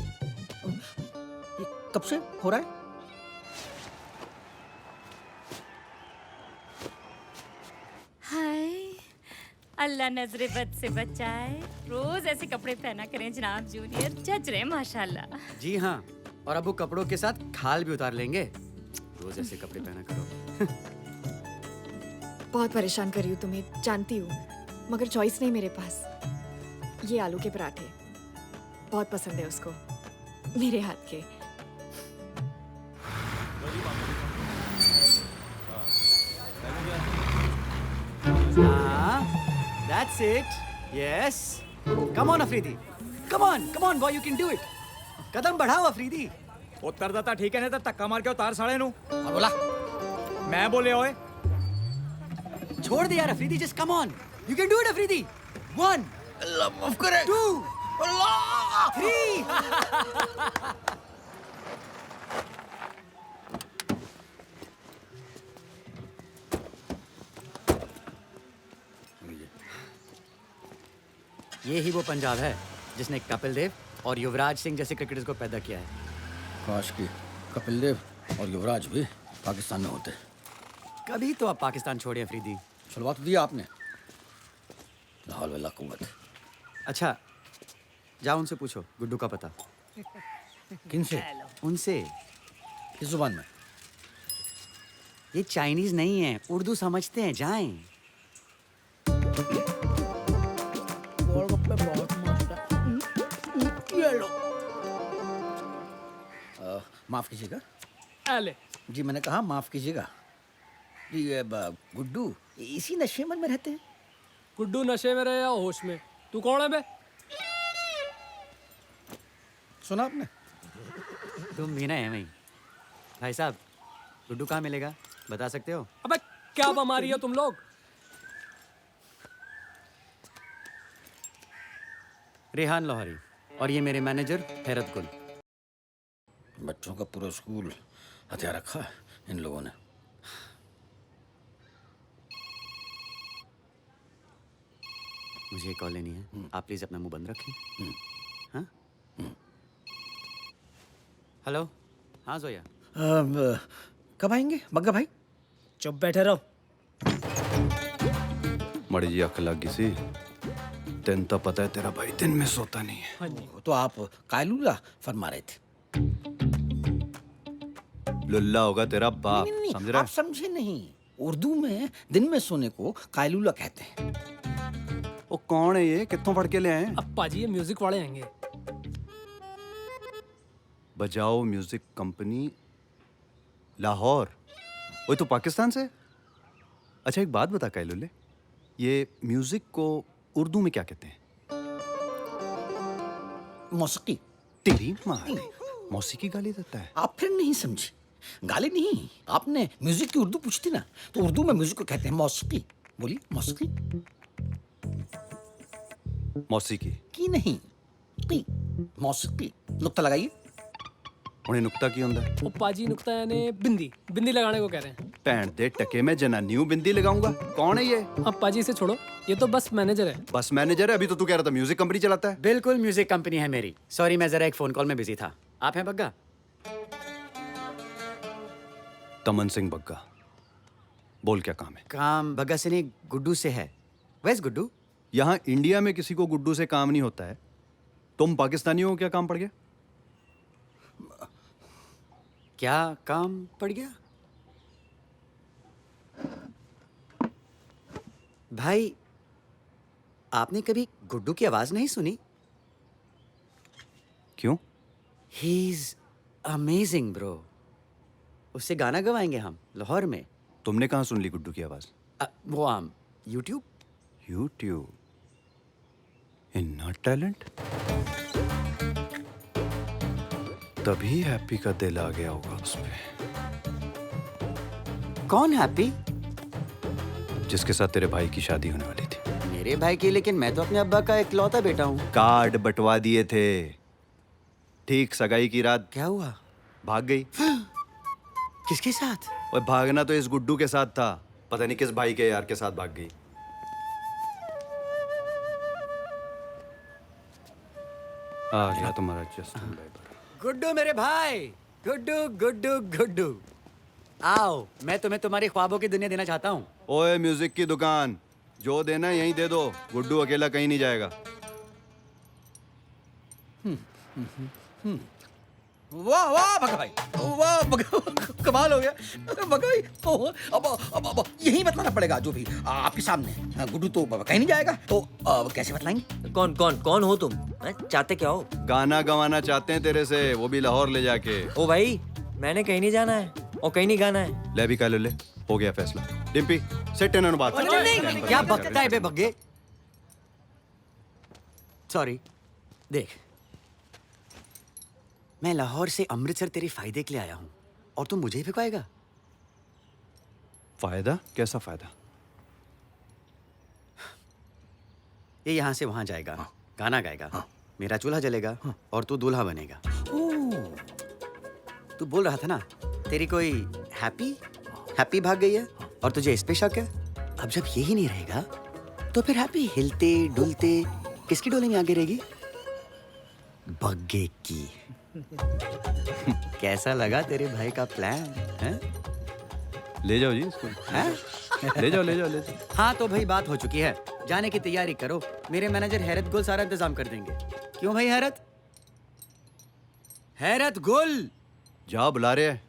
कब से हो रहा है? हाय, अल्लाह नजरे बद से बचाए। रोज ऐसे कपड़े पहना करें जनाब जूनियर, जज रहे माशाल्लाह। जी हाँ, और अब वो कपड़ों के साथ खाल भी उतार लेंगे। रोज ऐसे कपड़े पहना करो। बहुत परेशान कर रही हूँ तुम्हें, जानती हूँ, मगर चॉइस नहीं मेरे पास। ये आलू के पराठे बहुत पसंद है उसको, मेरे हाथ के। हाँ, that's it. Yes. Come on, Afridi. Come on, boy, you can do it. कदम बढ़ाओ अफरीदी. उत्तरदाता ठीक है नहीं तो धक्का मार के उतार साले नु बोला मैं बोले ओए छोड़ दे यार Afridi. Just come on. You can do it, Afridi. 1. माफ करे 2. अल्लाह 3. ये ही वो पंजाब है जिसने कपिल देव और युवराज सिंह जैसे क्रिकेटर्स को पैदा किया है. काश की कपिल देव और युवराज भी पाकिस्तान में होते. कभी तो आप पाकिस्तान छोड़े अफरीदी. छुड़वा तो दिया आपने. लाहौल वल्ला कुव्वत. अच्छा जाओ उनसे पूछो गुड्डू का पता. किनसे? उनसे. किस जुबान में? ये चाइनीज नहीं है, उर्दू समझते हैं. जाएं. माफ कीजिएगा. अले जी मैंने कहा माफ कीजिएगा. जी ये गुड्डू इसी नशे में रहते हैं. गुड्डू नशे में रहे या होश में? तू कौन है बे? सुना आपने? तुम भी ना है वही. भाई साहब गुड्डू कहाँ मिलेगा बता सकते हो? अबे क्या बीमारी है तुम लोग? रेहान लाहौरी और ये मेरे मैनेजर हैरत गुल. बच्चों का पूरा स्कूल हथियार रखा है इन लोगों ने. मुझे कॉल लेनी है. आप प्लीज अपना मुंह बंद रखें. हाँ. हेलो. हाँ जोया. कब आएंगे बग्गा भाई? चुप बैठे रहो. मड़ी जी अख लग गई सी. तेन तो पता है तेरा भाई दिन में सोता नहीं है. हाँ जी. तो आप कायलूला फरमा रहे थे. लुल्ला होगा तेरा बाप. नहीं, समझ रहा आप समझे नहीं. उर्दू में दिन में सोने को कायलूला कहते हैं. वो कौन है ये? कितों पढ़ के ले आए? अब पाजी ये म्यूजिक वाले आएंगे. बजाओ म्यूजिक कंपनी लाहौर. वो तो पाकिस्तान से. अच्छा एक बात बता कायलुल्ले, ये म्यूजिक को उर्दू में क्या कहते हैं? मौसीकी. तेरी माँ मौसीकी गाली देता है. आप फिर नहीं समझे. गाली नहीं. आपने म्यूजिक की उर्दू पूछती ना तो उर्दू में म्यूजिक को कहते हैं मौसीकी. बोलिए मौसीकी. मौसीकी की नहीं की मौसीकी. नुक्ता लगाइए. उन्हें नुक्ता की होता है? ओ पाजी नुक्ता यानी बिंदी लगाने को कह रहे हैं. पैंट दे टके में जनानियों बिंदी लगाऊंगा. कौन है ये? अब पाजी इसे छोड़ो. ये तो बस मैनेजर है. बस मैनेजर है? अभी तो तू कह रहा था म्यूजिक कंपनी चलाता है. बिल्कुल म्यूजिक कंपनी है मेरी. सॉरी मैं जरा एक फोन कॉल में बिजी था. आप हैं बग्गा? तमन सिंह बग्गा. बोल क्या काम है? काम बग्गा से नहीं गुड्डू से है. वैस गुड्डू? यहाँ इंडिया में किसी को गुड्डू से काम नहीं होता है. तुम पाकिस्तानियों को क्या काम पड़ गया? क्या काम पड़ गया? भाई आपने कभी गुड्डू की आवाज नहीं सुनी? क्यों? He is amazing bro. उससे गाना गवाएंगे हम लाहौर में. तुमने कहाँ सुन ली गुड्डू की आवाज? वो हम यूट्यूब. यूट्यूब. इन्ना टैलेंट. तभी हैप्पी का दिल आ गया होगा उस पे. कौन हैप्पी? जिसके साथ तेरे भाई की शादी होने वाली थी. मेरे भाई की? लेकिन मैं तो अपने अब्बा का इकलौता बेटा हूँ. कार्ड बंटवा दिए थे. ठीक सगाई की रात क्या हुआ? भाग गई. किसके साथ? और भागना तो इस गुड्डू के साथ था. पता नहीं किस भाई के यार के साथ भाग गई. आ गया तुम्हारा जस्टिन बीबर. गुड्डू मेरे भाई. गुड्डू गुड्डू गुड्डू. आओ मैं तुम्हें तुम्हारी ख्वाबों की दुनिया देना चाहता हूँ. ओए म्यूजिक की दुकान जो देना है यहीं दे दो. गुड्डू अकेला कहीं नहीं जाएगा. वाह वाह भगा भाई. वाह भगा. कमाल हो गया. भगा भाई. अब यही बतलाना पड़ेगा जो भी आपके सामने. गुड्डू तो कहीं नहीं जाएगा तो कैसे बतलाएंगे? कौन हो तुम? चाहते क्या हो? गाना गवाना चाहते हैं तेरे से, वो भी लाहौर ले जाके. ओ भाई मैंने कहीं नहीं जाना है और कहीं नहीं गाना है. ले भी ले. हो गया फैसला. डिम्पी सेट इन बात. क्या बकता है बे बग्गे. सॉरी। देख, मैं लाहौर से अमृतसर तेरे फायदे के लिए आया हूँ और तू मुझे ही भिगवाएगा? फायदा? कैसा फायदा? ये यहाँ से वहाँ जाएगा, गाना गाएगा, मेरा चूल्हा जलेगा और तू दूल्हा बनेगा। तू बोल रहा था ना तेरी कोई हैप्पी भाग गई है और तुझे इस पे शक है। अब जब यही नहीं रहेगा तो फिर हैप्पी हिलते डुलते किसकी डोली में आगे रहेगी? बग्गे की। कैसा लगा तेरे भाई का प्लान है? ले जाओ जी इसको। ले जाओ ले जाओ ले जाओ। हाँ तो भाई बात हो चुकी है, जाने की तैयारी करो। मेरे मैनेजर हैरत गुल सारा इंतजाम कर देंगे। क्यों भाई हैरत? हैरत गुल जा बुला रहे हैं।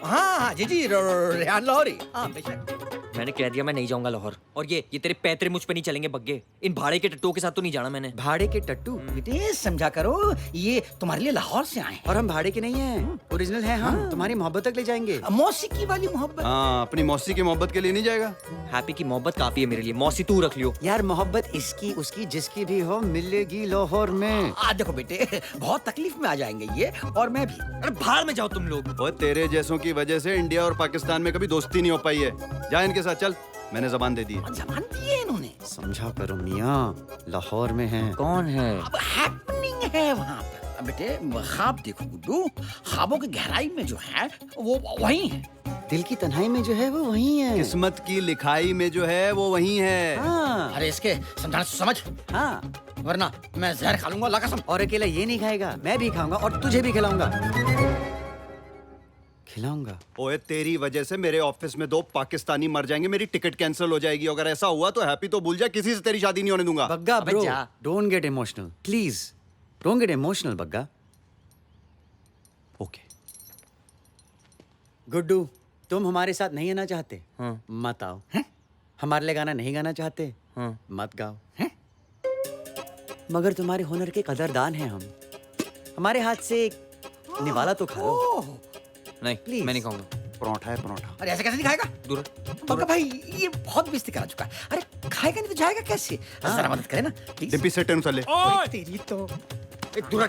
हाँ जी रेहान लाहौरी। हाँ बेशक। मैंने कह दिया मैं नहीं जाऊंगा लाहौर। और ये तेरे पैतरे मुझ पे नहीं चलेंगे बग्गे। इन भाड़े के टट्टुओं के साथ तो नहीं जाना मैंने। भाड़े के टट्टू? बेटे समझा करो, ये तुम्हारे लिए लाहौर से आए हैं। और हम भाड़े के नहीं हैं, ओरिजिनल हैं हम। तुम्हारी मोहब्बत तक ले जाएंगे। मौसीकी वाली मोहब्बत। हाँ, अपनी मौसी की मोहब्बत के लिए नहीं जाएगा। हैप्पी की मोहब्बत काफी है मेरे लिए, मौसी तू रख लियो। यार मोहब्बत इसकी उसकी जिसकी भी हो मिलेगी लाहौर में। देखो बेटे, बहुत तकलीफ में आ जाएंगे ये और मैं भी। अरे बाहर में जाओ तुम लोग। और तेरे जैसों की वजह से इंडिया और पाकिस्तान में कभी दोस्ती नहीं हो पाई है। जा इनके साथ चल, मैंने जबान दे दी है। जबान दी है इन्होंने। समझा करो मियाँ, लाहौर में है। कौन है? अब हैपनिंग है वहाँ पर। अब बेटे ख्वाब देखो गुड्डू, ख्वाबों की गहराई में जो है वो वही है। दिल की तन्हाई में जो है वो वही है। किस्मत की लिखाई में जो है वो वही है। हाँ। अरे इसके समझाना समझ। हाँ वरना मैं जहर खा लूंगा अल्लाह कसम। और अकेला ये नहीं खाएगा, मैं भी खाऊंगा और तुझे भी खिलाऊंगा। ओए तेरी वजह से मेरे ऑफिस में 2 पाकिस्तानी मर जाएंगे, मेरी टिकट कैंसिल हो जाएगी। अगर ऐसा हुआ तो हैप्पी तो भूल जा, किसी से तेरी शादी नहीं होने दूंगा। Bagga bro, don't get emotional please, don't get emotional Bagga. Okay Guddu, तुम हमारे साथ नहीं आना चाहते? हाँ। मत आओ। हमारे लिए गाना नहीं गाना चाहते? हाँ। मत गाओ। मगर तुम्हारे हुनर के कदरदान हैं हम। हमारे हाथ से एक निवाला तो खा लो। नहीं प्लीज, मैं नहीं खाऊंगा। परोठा है परोठा। अरे ऐसे कैसे नहीं खाएगा? दूर बग्गा भाई ये बहुत बेइज्जती करा चुका है। अरे खाएगा नहीं तो जाएगा कैसे? जरा मदद करे ना प्लीज। डिब्बी से टेन साले। तेरी तो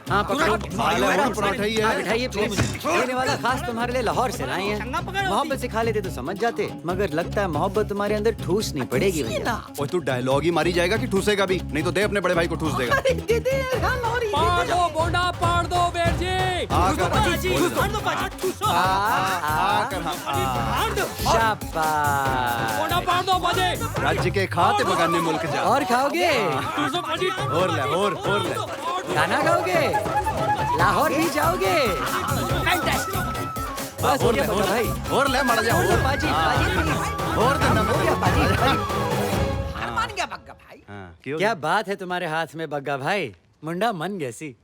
हाँ पकड़ो। परोठा ही है। बिठाइए प्लीज। ये निवाला खास तुम्हारे लिए लाहौर से लाए हैं। मोहब्बत से खा लेते तो समझ जाते, मगर लगता है मोहब्बत तुम्हारे अंदर ठूस नहीं पड़ेगी भैया। और तू डायलॉग ही मारी जाएगा कि ठूसेगा भी? नहीं तो दे अपने बड़े भाई को ठूस देगा। दे दे लाहौरी। पाड़ दो बोंडा, पाड़ दो वेर जी। शाबाश। बोंडा पाड़ दो बाजे। राज्य के खाते बगाने मुल्क जा। और खाओगे? और ले। गाना गाओगे? लाहौर भी जाओगे? बस हो गया बग्गा भाई। और ले मर जा। पाजी प्लीज। और देना हो गया पाजी। मान गया बग्गा भाई। क्या बात है तुम्हारे हाथ में बग्गा भाई, मुंडा मन गैसी।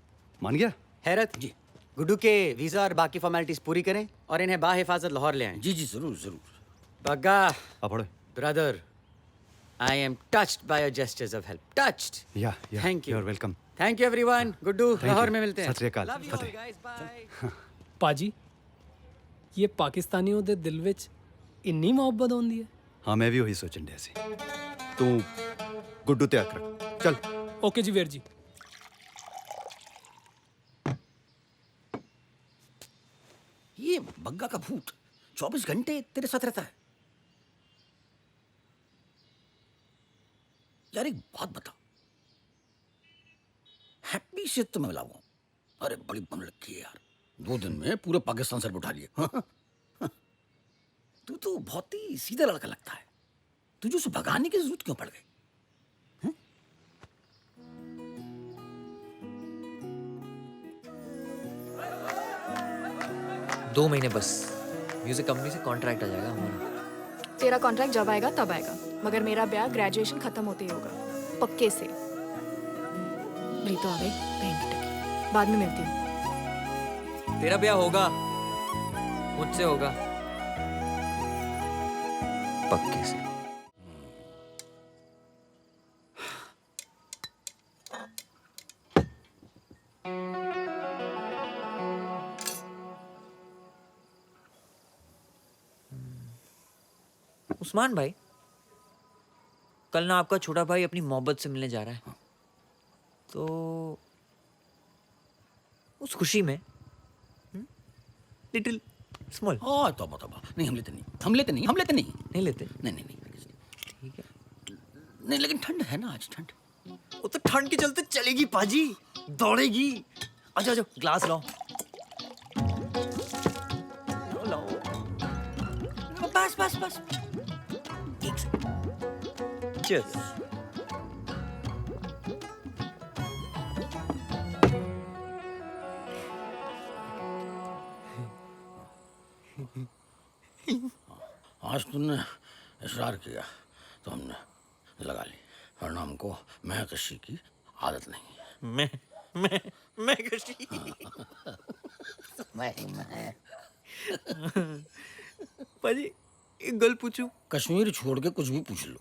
मान गया? हैरत जी, गुड्डू के वीजा और बाकी फॉर्मेलिटीज पूरी करें और इन्हें बाहिफाजत लाहौर ले आएं। जी जरूर जरूर। बग्गा पढ़ो। Brother, I am touched by your gestures of help. Touched. या thank you. You are welcome. Thank you everyone. Guddu Lahore में मिलते हैं। सत श्री अकाल। Love you all, Fateh. guys. Bye. पाजी ये पाकिस्तानियों दे दिल विच इन्नी मोहब्बत होंदी है। हाँ मैं भी वही सोचन डया सी। तू गुड्डू ते अक रख चल। ओके जी वीर जी। ये बग्गा का भूत 24 घंटे तेरे साथ रहता है। यार एक बात बता, हैप्पी से तो मैं मिलाऊंगा। अरे बड़ी बन रखी है यार, 2 दिन में पूरे पाकिस्तान सर पे उठा लिए। तू तो बहुत ही सीधा लड़का लगता है, तुझे उसे भगाने की जरूरत क्यों पड़ गई? 2 महीने बस, म्यूजिक कंपनी से कॉन्ट्रैक्ट आ जाएगा हमारा। तेरा कॉन्ट्रैक्ट जब आएगा तब आएगा, मगर मेरा ब्याह ग्रेजुएशन खत्म होते ही होगा, पक्के से। तो आ गई, बहन की टकी। बाद में मिलती हूँ। तेरा ब्याह होगा, मुझसे होगा, पक्के से। उस्मान भाई, कल ना आपका छोटा भाई अपनी मोहब्बत से मिलने जा रहा है। तो उस खुशी में लिटिल स्मॉल। हाँ तौबा नहीं, हम लेते नहीं। नहीं लेते। नहीं ठीक है। नहीं, लेकिन ठंड है ना आज, ठंड। वो तो ठंड के चलते चलेगी पाजी, दौड़ेगी। आ जाओ ग्लास लाओ। बस एक सेकंड। चीयर्स। आज तुमने इसरार किया तो हमने लगा ली, वरना हमको महकशी की आदत नहीं है। महकशी। पाजी एक गल पूछूं? कश्मीर छोड़ के कुछ भी पूछ लो।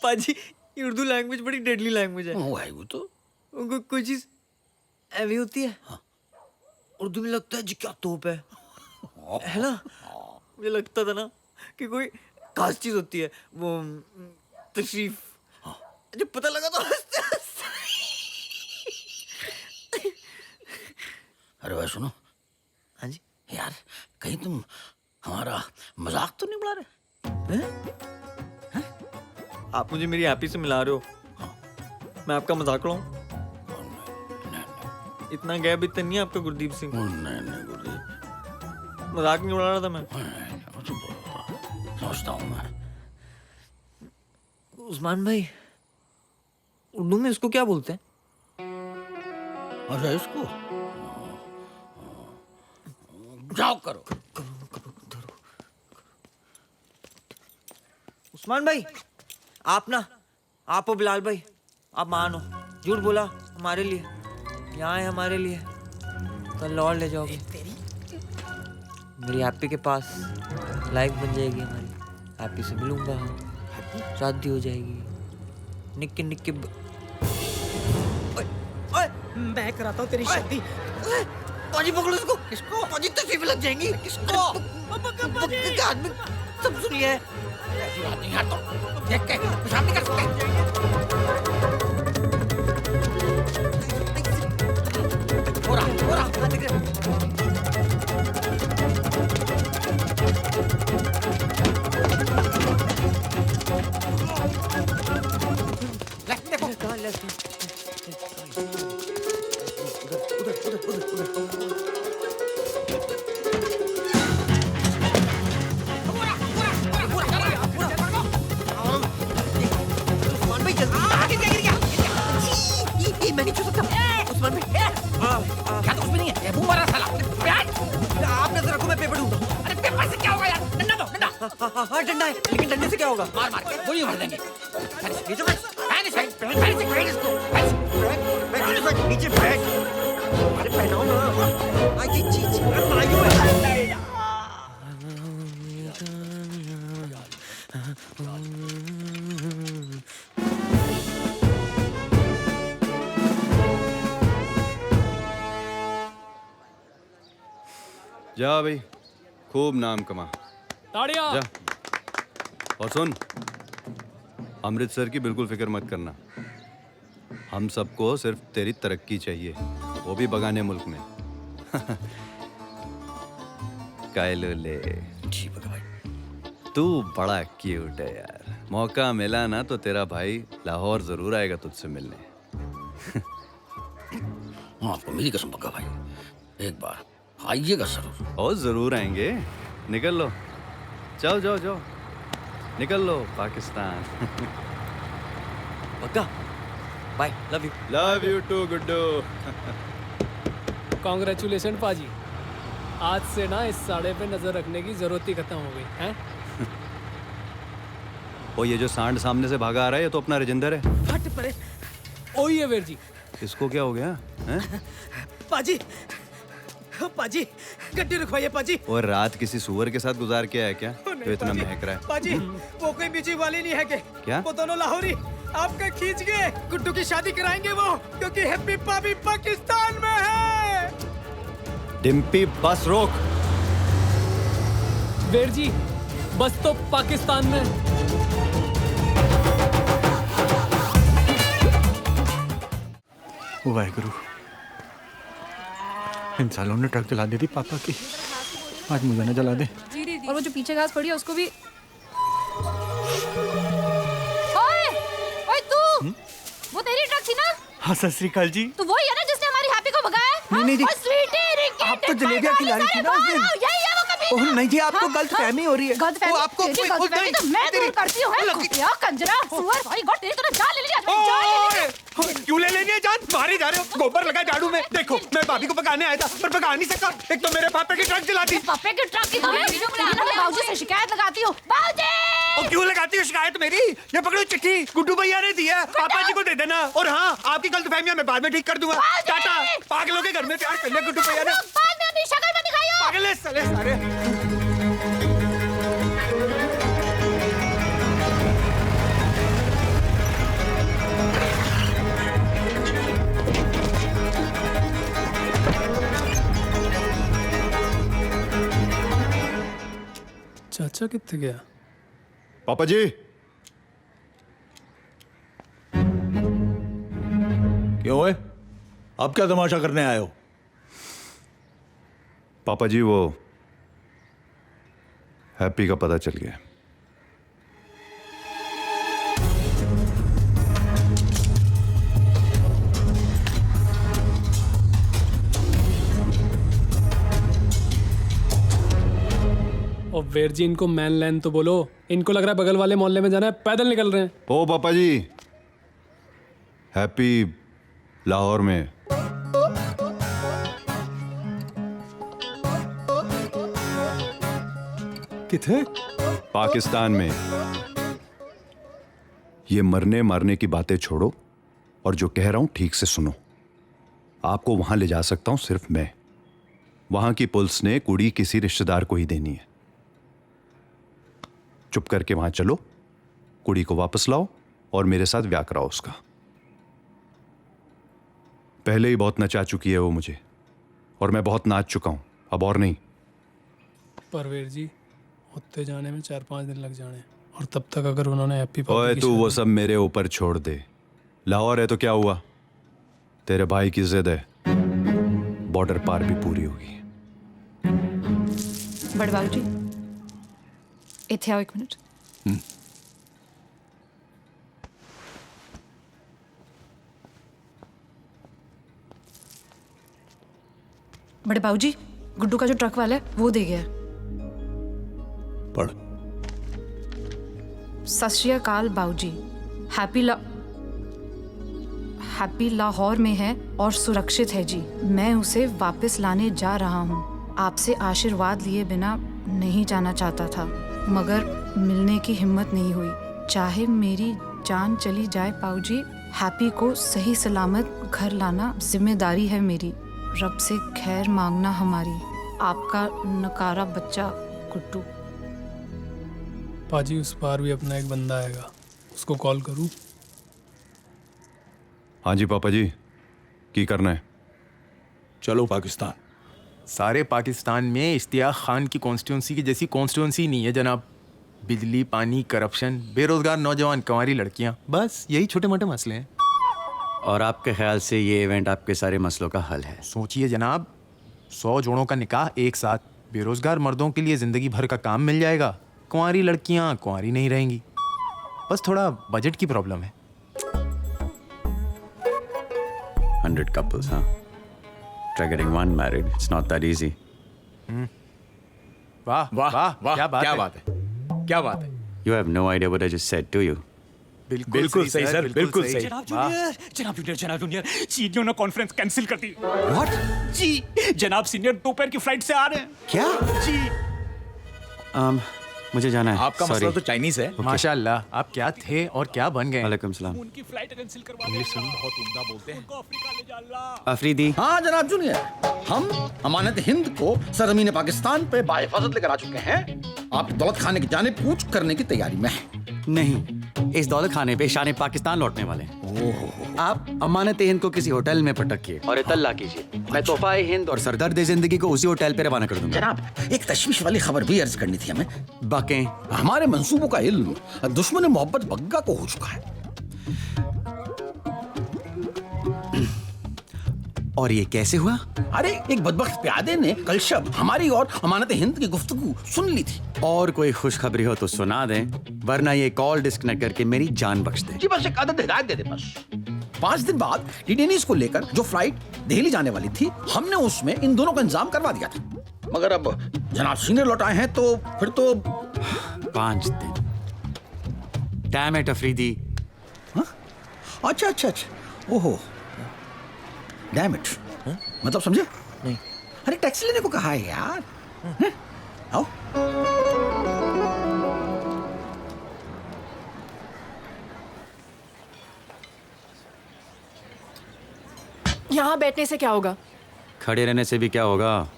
पाजी ये उर्दू लैंग्वेज बड़ी डेडली लैंग्वेज है। वो है वो तो। उनको कोई चीज ऐवी होती है। हाँ। उर्दू में लगता है जी क्या तोप है ना? मुझे लगता था ना कि कोई खास चीज होती है, वो तशरीफ। जब पता लगा तो अरे भाई सुनो। हाँ जी। यार कहीं तुम हमारा मजाक तो नहीं उड़ा रहे? आप मुझे मेरी हैप्पी से मिला रहे हो? मैं आपका मजाक उड़ाऊं? इतना गैप इतना नहीं है आपका गुरदीप सिंह। नहीं गुरदीप, मजाक नहीं उड़ा रहा था मैं। समझता हूँ मैं। उस्मान भाई उर्दू में इसको क्या बोलते हैं? अच्छा इसको जाओ करो। उस्मान भाई आप ना, आप और बिलाल भाई आप मान हो, झूठ बोला हमारे लिए, यहाँ है हमारे लिए, कल और ले जाओगे। मेरी हैप्पी के पास लाइफ बन जाएगी हमारी, हैप्पी से मिलूंगा, शादी हो जाएगी, निक्के निक्के मैं कराता हूँ तेरी शादी। पाजी पकड़ो इसको। किसको? पाजी तकलीफ लग जाएंगी। किसको? आदमी सब सुनिए। देख के पेशाब नहीं कर मैं नहीं छू सकता। उस्मान भाई क्या तो कुछ भी नहीं है, मुंह मारा साला। आप नजर रखो मैं पेपर ढूंढता हूँ। अरे पेपर से क्या होगा यार? डंडा दो, डंडा। हाँ डंडा है, लेकिन डंडे से क्या होगा? मार मार के गोली मार देंगे। नीचे बैठ। अरे पहनाओ ना। आई चीज मायूं है। जा भाई, खूब नाम कमा। ताड़िया। जा। और सुन, अमृतसर की बिल्कुल फिक्र मत करना, हम सबको सिर्फ तेरी तरक्की चाहिए, वो भी बगाने मुल्क में। कायलो ले। जी भाई। तू बड़ा क्यूट है यार, मौका मिला ना तो तेरा भाई लाहौर जरूर आएगा तुझसे मिलने। आपको मेरी कसम पक्का भाई, एक बार आइएगा जरूर। और जरूर आएंगे, निकल लो, जाओ जाओ जाओ, निकल लो पाकिस्तान। पक्का, bye, love you too Guddu. Congratulation paaji, आज से ना इस साड़े पे नजर रखने की जरूरत ही खत्म हो गई है। ओ ये जो सांड सामने से भागा आ रहा है, ये तो अपना राजेंद्र है। फट पड़े। ओ ये वीर जी, इसको क्या हो गया हैं? पाजी, पाजी गड्डी रुकवाइए पाजी। और रात किसी सुअर के साथ गुजार के आया क्या तो इतना महक रहा है? पाजी वो कोई बीजी वाली नहीं है क्या? वो दोनों लाहौरी आपका खींच गए, गुड्डू की शादी कराएंगे वो, क्योंकि हैप्पी पापी पाकिस्तान में है। डिम्पी बस रोक। वीर जी बस तो पाकिस्तान में। वाहेगुरु। इन सालों ने ट्रक जला दी थी पापा की, आज मुझे न जला दे। और वो जो पीछे घास पड़ी है उसको भी। ओए, ओए तू, वो तेरी ट्रक थी ना? हाँ सत श्री अकाल जी। तो वही है ना जिसने हमारी हैप्पी को भगाया? नहीं जी, और स्वीटी, रिंकी, आप तो जलेबियां खिला रही थी ना उस दिन। यही है वो कभी। ओह नहीं जी, आपको गलतफहमी हो रही है। गलतफहमी? वो आपको तेरी गलतफहमी तो मैं दूर करती हूँ। कुतिया, कंजरा, सुअर, भाई गॉड, तेरी तो जान ले लिया, जान ले लिया। क्यों ले लेनी है जान? मारे जा रहे हो, गोबर लगा झाड़ू में। देखो मैं भाभी को भगाने आया था पर भगा नहीं सका। एक तो मेरे पापा की ट्रक जला दी। पापे की ट्रक की मैं बाबूजी से शिकायत लगाती हूँ। बाबूजी! और क्यों लगाती हो शिकायत मेरी? ये पकड़ो चिट्ठी, गुड्डू भैया ने दी है, पापा जी को दे देना। और हाँ, आपकी गलतफहमियां मैं बाद में ठीक कर दूंगा। टाटा। पागलों के घर में प्यार कर लिया गुड्डू भैया ने। बाद में अपनी शक्ल मत दिखाइयो। पागल है साले सारे। चाचा कितने गया? पापा जी। क्यों है? आप क्या तमाशा करने आए हो? पापा जी वो हैप्पी का पता चल गया। और वेर जी इनको मैन लैंड तो बोलो। इनको लग रहा है बगल वाले मोहल्ले में जाना है, पैदल निकल रहे हैं। ओ पापा जी, हैप्पी लाहौर में। किथे? पाकिस्तान में। ये मरने मारने की बातें छोड़ो और जो कह रहा हूं ठीक से सुनो। आपको वहां ले जा सकता हूं सिर्फ मैं। वहां की पुलिस ने कुड़ी किसी रिश्तेदार को ही देनी है। चुप करके वहां चलो, कुड़ी को वापस लाओ और मेरे साथ ब्याह कराओ उसका। पहले ही बहुत नचा चुकी है वो मुझे, और मैं बहुत नाच चुका हूं, अब और नहीं। परवेर जी उत्ते जाने में 4-5 दिन लग जाने, और तब तक अगर उन्होंने हैप्पी ओए तू वो सब मेरे ऊपर छोड़ दे। लाहौर है तो क्या हुआ, तेरे भाई की जिद है, बॉर्डर पार भी पूरी होगी। बड़े बाबूजी, इथे आओ एक मिनट। बड़े बाबूजी, गुड्डू का जो ट्रक वाला है वो दे गया। पढ़। सत श्री अकाल बाबूजी, हैप्पी लाहौर में है और सुरक्षित है जी। मैं उसे वापस लाने जा रहा हूँ। आपसे आशीर्वाद लिए बिना नहीं जाना चाहता था, मगर मिलने की हिम्मत नहीं हुई। चाहे मेरी जान चली जाए बाबूजी, हैप्पी को सही सलामत घर लाना जिम्मेदारी है मेरी। रब से खैर मांगना हमारी। आपका नकारा बच्चा गुड्डू। पाजी उस पार भी अपना एक बंदा आएगा, उसको कॉल करूं? हाँ जी पापा जी, की करना है? चलो पाकिस्तान। सारे पाकिस्तान में इश्तियाक खान की कॉन्स्टिट्यूंसी की जैसी कॉन्स्टिट्यूंसी नहीं है जनाब। बिजली, पानी, करप्शन, बेरोजगार नौजवान, कंवारी लड़कियां, बस यही छोटे मोटे मसले हैं। और आपके ख्याल से ये इवेंट आपके सारे मसलों का हल है? सोचिए जनाब, 100 जोड़ों का निकाह एक साथ, बेरोजगार मर्दों के लिए जिंदगी भर का काम मिल जाएगा, कुंवारी लड़कियां कुंवारी नहीं रहेंगी। बस थोड़ा बजट की प्रॉब्लम है। 100 couples, huh? Try getting one married. It's not that easy. वाह वाह वाह, क्या बात है, क्या बात है। You have no idea what I just said, do you? बिल्कुल सही सर, बिल्कुल सही। जनाब जूनियर, सीनियर ने कॉन्फ्रेंस कैंसिल कर दी। What? जी, जनाब सीनियर दोपहर की फ्लाइट से आ रहे हैं। क्या? जी। मुझे जाना है। आपका मसला तो चाइनीज है। Okay. माशाअल्लाह, आप क्या थे और क्या बन गए। वालेकुम सलाम। उनकी फ्लाइट कैंसिल करवा दो। बहुत उम्दा बोलते हैं। उनको अफ्रीका ले जा अल्लाह। अफरीदी। हाँ जनाब जूनियर, हम अमानत हिंद को सरजमीन पाकिस्तान पे बाहिफाजत लेकर आ चुके हैं। आप दौलत खाने की जानिब कूच करने की तैयारी में हैं। नहीं, इस दौलत खाने पे शान पाकिस्तान लौटने वाले हैं। आप अमानत हिंद को किसी होटल में पटकिए और इतला कीजिए। मैं तोहफा हिंद और सरदर्द जिंदगी को उसी होटल पे रवाना कर दूंगा। जनाब एक तशवीश वाली खबर भी अर्ज करनी थी हमें। बाकें हमारे मंसूबों का इल्म दुश्मन मोहब्बत बग्गा को हो चुका है। और ये कैसे हुआ? अरे एक बदबख्त प्यादे ने कल शब हमारी और अमानत हिंद की गुफ्तगू सुन ली थी। और कोई खुशखबरी हो तो सुना दें, वरना ये कॉल डिस्कनेक्ट करके मेरी जान बख्श दे। जी बस एक आदत हिदायत दे दे बस। 5 दिन बाद डिटेनीज को लेकर जो फ्लाइट दिल्ली जाने वाली थी, हमने उसमें इन दोनों का इंतजाम करवा दिया था। मगर अब जनाब सीनियर लौट आए हैं तो फिर तो 5 दिन। Damn it Afridi. अच्छा अच्छा अच्छा, ओहो डैम इट, मतलब समझे? नहीं। अरे टैक्सी लेने को कहा है यार। आओ। यहाँ बैठने से क्या होगा? खड़े रहने से भी क्या होगा?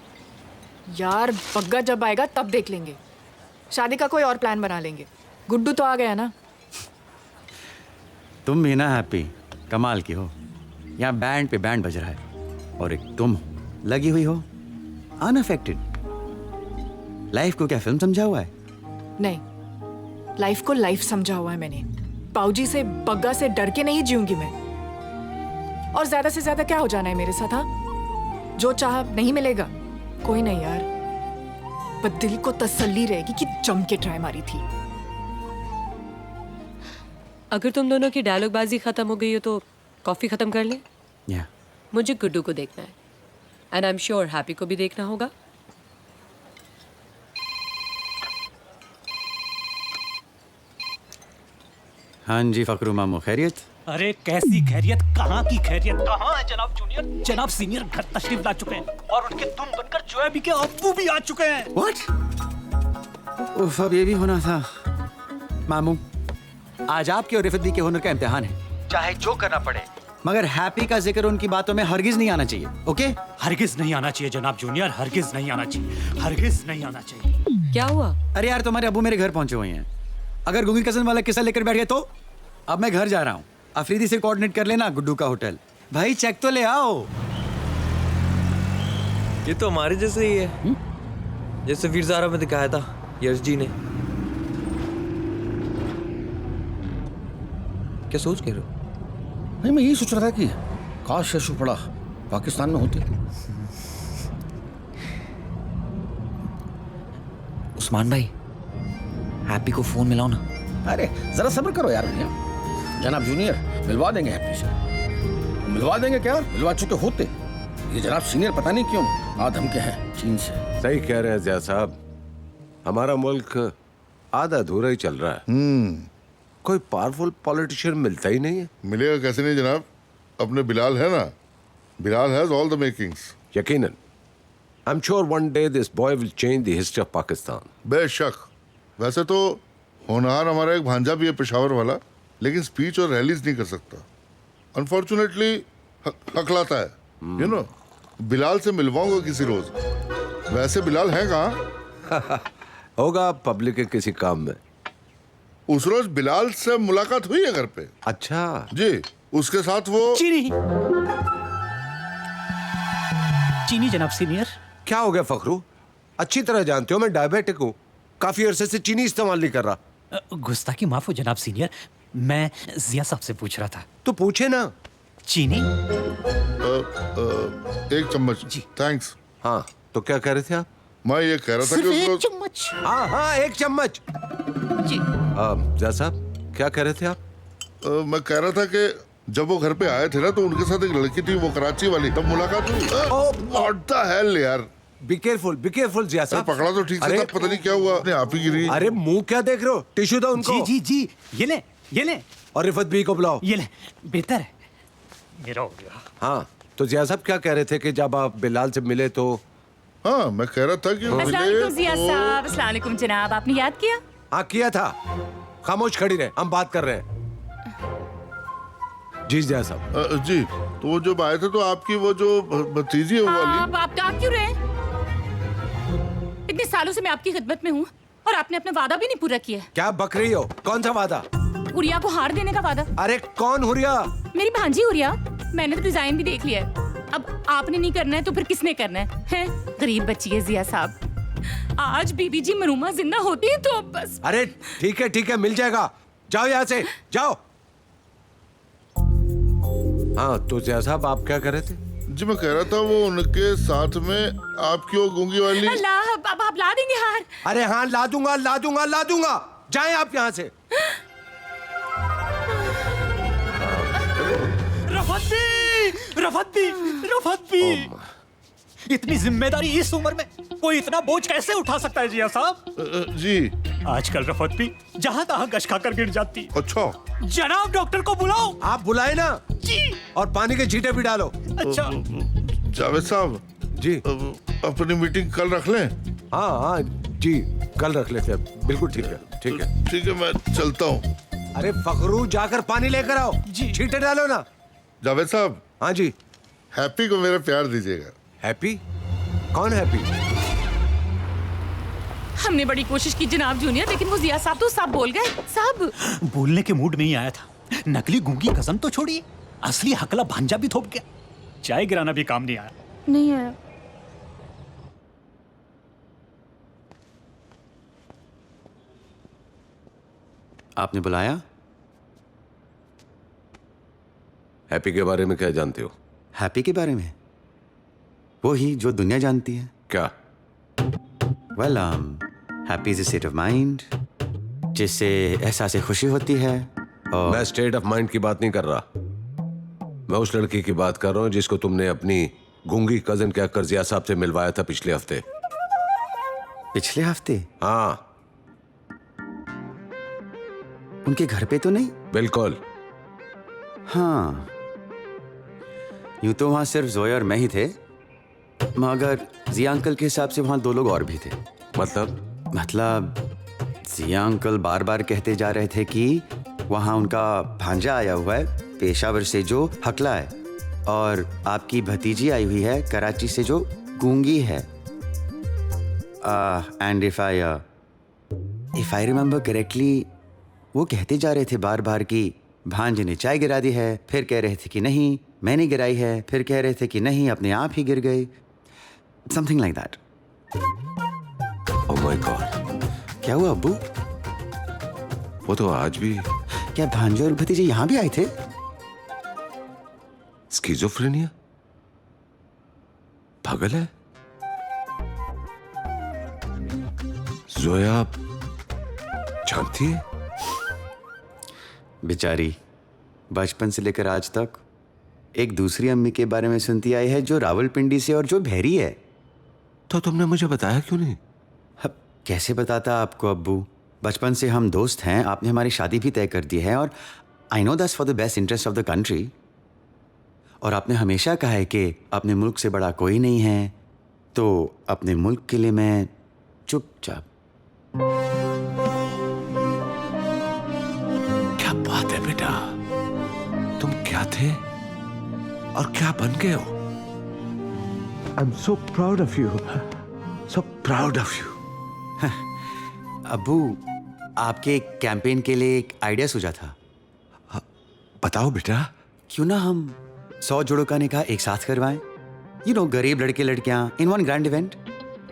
यार बग्गा जब आएगा तब देख लेंगे। शादी का कोई और प्लान बना लेंगे। गुड्डू तो आ गया ना। तुम भी ना हैप्पी, कमाल की हो। यहाँ बैंड पे बैंड बज रहा है और एक तुम लगी हुई हो अनअफेक्टेड। लाइफ को क्या फिल्म समझा हुआ है? नहीं, लाइफ को लाइफ समझा हुआ है मैंने। पाऊजी से बग्गा से डर के नहीं जीऊंगी मैं। और ज्यादा से ज्यादा क्या हो जाना है मेरे साथ? हाँ, जो चाह नहीं मिलेगा। कोई नहीं यार, पर दिल को तसल्ली रहेगी कि जम के ट्राई मारी थी। अगर तुम दोनों की डायलॉग बाजी खत्म हो गई हो तो कॉफी खत्म कर लें। Yeah. मुझे गुड्डू को देखना है and I am sure happy को भी देखना होगा। हाँ जी फकरू मामू, खैरियत? अरे कैसी खैरियत, कहाँ की खैरियत, कहाँ है जनाब जूनियर? जनाब सीनियर घर तशरीफ ला चुके हैं और उनके तुम बनकर जोएबी के अब्बू भी आ चुके हैं। What? उफ, अब ये भी होना था। मामू, आज आपके और रिफत दी के हुनर का इम्तिहान है, चाहे जो करना पड़े, मगर हैप्पी का जिक्र उनकी बातों में हरगिज नहीं आना चाहिए। ओके? हरगिज नहीं आना चाहिए जनाब जूनियर, हरगिज नहीं आना चाहिए, हरगिज नहीं आना चाहिए। क्या हुआ? अरे यार, तुम्हारे अब्बू मेरे घर पहुंचे हुए हैं। अगर गुंगी कजन वाला किस्सा लेकर बैठ गए तो अब मैं घर जा रहा हूँ। अफरीदी से कोऑर्डिनेट कर लेना गुड्डू का होटल। भाई चेक तो ले आओ। ये तो हमारे जैसे ही है, जैसे वीर ज़ारा में दिखाया था यश जी ने। क्या सोच कह रहे हो? नहीं, मैं यही सोच रहा था कि काश यशु पड़ा पाकिस्तान में होते। उस्मान भाई, हैप्पी को फोन मिलाओ ना। अरे जरा सब्र करो यार भैया। जनाब जूनियर मिलवा देंगे हैप्पी से। मिलवा देंगे क्या, मिलवा चुके होते। ये जनाब सीनियर पता नहीं क्यों आधम के हैं चीन से। सही कह रहे हैं जिया साहब, हमारा मुल्क आधा अधूरा ही चल रहा है। कोई पावरफुल पॉलिटिशियन मिलता ही नहीं है। मिलेगा कैसे नहीं जनाब, अपने बिलाल है ना, Bilal has all the makings. यकीनन, I am sure one day this boy will change the history of Pakistan. बेशक। वैसे तो होनहार हमारा एक भांजा भी है पेशावर वाला, लेकिन स्पीच और रैलीज नहीं कर सकता। अनफॉर्चुनेटली हकलाता है। यू नो, बिलाल से मिलवाऊंगा किसी रोज। वैसे बिलाल है कहाँ? होगा पब्लिक के किसी काम में। उस रोज बिलाल से मुलाकात हुई है घर पे। अच्छा जी, उसके साथ वो चीनी जनाब सीनियर। क्या हो गया फखरू? अच्छी तरह जानते हो मैं डायबिटिक हूँ, काफी अरसे से चीनी इस्तेमाल नहीं कर रहा। गुस्ताखी माफ हो जनाब सीनियर, मैं जिया साहब से पूछ रहा था। तो पूछे ना। चीनी? एक चम्मच जी। थैंक्स। हाँ, तो क्या कह रहे थे आप? मैं ये कह रहा था कि एक चम्मच। हाँ, 1 चम्मच जी। जिया साहब क्या कह रहे थे आप? मैं कह रहा था कि जब वो घर पे आए थे ना, तो उनके साथ एक लड़की थी, वो कराची वाली, तब मुलाकात हुई। व्हाट द हेल यार। बी केयरफुल जिया साहब। पकड़ा तो ठीक से था, पता नहीं क्या हुआ, अपने आप ही गिरी। अरे मुंह क्या देख रहे हो? टिश्यू दो उनको। जी जी जी, ये ले। और रिफत बी को बुलाओ। ये ले, बेहतर है, मेरा हो गया। हाँ, तो जिया साहब क्या कह रहे थे कि जब आप बिलाल से मिले तो? हाँ, मैं कह रहा था कि अस्सलाम वालेकुम जिया साहब। अस्सलाम वालेकुम जनाब, आपने याद किया? हाँ किया था। खामोश खड़ी रहे, हम बात कर रहे हैं। जी जिया साहब। जी, तो वो जब आए थे तो आपकी वो जो भतीजी है वो वाली। आप डाक क्यों रहे? इतने सालों से मैं आपकी खिदमत में हूँ और आपने अपना वादा भी नहीं पूरा किया। क्या बक रही हो? कौन सा वादा? हुरिया को हार देने का वादा। अरे कौन हुरिया? मेरी भांजी हुरिया। मैंने तो डिजाइन भी देख लिया है। अब आपने नहीं करना है तो फिर किसने करना है? गरीब बच्ची है जिया साहब। आज बीबी जी मरूमा जिंदा होती है तो बस। अरे ठीक है, मिल जाएगा। जाओ यहाँ से, जाओ। हाँ, तो जिया साहब आप क्या कर रहे थे? जी मैं कह रहा था वो उनके साथ में आपकी वो गूंगी वाली। अल्लाह, अब आप ला देंगे हार? अरे हाँ ला दूंगा ला दूंगा ला दूंगा, जाएं आप यहाँ से। रफत भी इतनी जिम्मेदारी इस उम्र में कोई इतना बोझ कैसे उठा सकता है जिया साहब? जी आजकल रफत भी जहाँ तहाँ गश खाकर गिर जाती। अच्छा जनाब डॉक्टर को बुलाओ। आप बुलाए ना जी। और पानी के छींटे भी डालो। अच्छा जावेद साहब जी अपनी मीटिंग कल रख लें? हाँ हाँ जी कल रख लेते हैं, बिल्कुल ठीक है ठीक है। ठीक है मैं चलता हूँ। अरे फखरू जाकर पानी लेकर आओ जी, छींटे डालो ना। जावेद साहब। हाँ जी। हैप्पी को मेरा प्यार दीजिएगा। हैप्पी? कौन हैप्पी? हमने बड़ी कोशिश की जनाब जूनियर, लेकिन वो जिया साहब तो सब बोल गए। सब बोलने के मूड में ही आया था। नकली गूंगी कसम तो छोड़िए, असली हकला भांजा भी थोप गया। चाय गिराना भी काम नहीं आया। नहीं आया। आपने बुलाया? हैप्पी के बारे में क्या जानते हो? हैप्पी के बारे में? वो ही जो दुनिया जानती है। क्या? Well happy is a state of mind जिससे एहसास खुशी होती है। और मैं स्टेट ऑफ माइंड की बात नहीं कर रहा, मैं उस लड़की की बात कर रहा हूँ जिसको तुमने अपनी गूंगी कजन कहकर जिया साहब से मिलवाया था पिछले हफ्ते। पिछले हफ्ते? हाँ। उनके घर पे तो नहीं? बिल्कुल। हाँ यूं तो वहां सिर्फ जोया और मैं ही थे, मगर जिया अंकल के हिसाब से वहां 2 लोग और भी थे। मतलब जिया अंकल बार बार कहते जा रहे थे कि वहां उनका भांजा आया हुआ है पेशावर से जो हकला है, और आपकी भतीजी आई हुई है कराची से जो गूंगी है। And if I remember correctly वो कहते जा रहे थे बार बार कि भांजे ने चाय गिरा दी है, फिर कह रहे थे कि नहीं मैंने गिराई है, फिर कह रहे थे कि नहीं अपने आप ही गिर गए। Something like that. Oh my God. क्या हुआ अब्बू? वो तो आज भी। क्या भांजे और भतीजे यहाँ भी आए थे? स्किज़ोफ्रेनिया? पागल है? जोया जानती है? बेचारी बचपन से लेकर आज तक एक दूसरी अम्मी के बारे में सुनती आई है जो रावलपिंडी से और जो बहरी है। तो तुमने मुझे बताया क्यों नहीं? कैसे बताता आपको अब्बू, बचपन से हम दोस्त हैं, आपने हमारी शादी भी तय कर दी है और I know that's for the best interest of the country. और आपने हमेशा कहा है कि अपने मुल्क से बड़ा कोई नहीं है, तो अपने मुल्क के लिए मैं चुपचाप। क्या बात है बेटा, तुम क्या थे और क्या बन गए हो? I am so proud of you, so proud of you. अब्बू आपके कैंपेन के लिए एक आइडिया सूझा था। बताओ बेटा। क्यों ना हम 100 जोड़ों का निकाह एक साथ करवाएं, यू नो गरीब लड़के लड़कियां इन वन ग्रैंड इवेंट।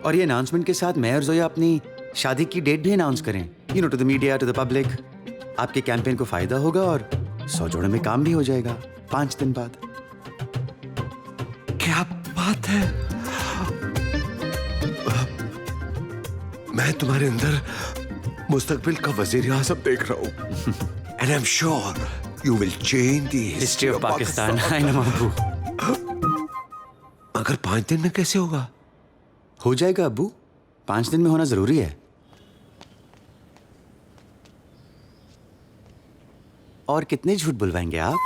और ये अनाउंसमेंट के साथ मैं और जोया अपनी शादी की डेट भी अनाउंस करें, you know to the media, to the public. आपके कैंपेन को फायदा होगा और 100 जोड़ों में काम भी हो जाएगा 5 दिन बाद। क्या बात है, मैं तुम्हारे अंदर मुस्तकबिल का वजीर आज़म देख रहा हूं। And I am sure you will change the history of Pakistan. I know अब्बू। मगर 5 दिन में कैसे होगा? हो जाएगा अब्बू, 5 दिन में होना जरूरी है। और कितने झूठ बुलवाएंगे आप?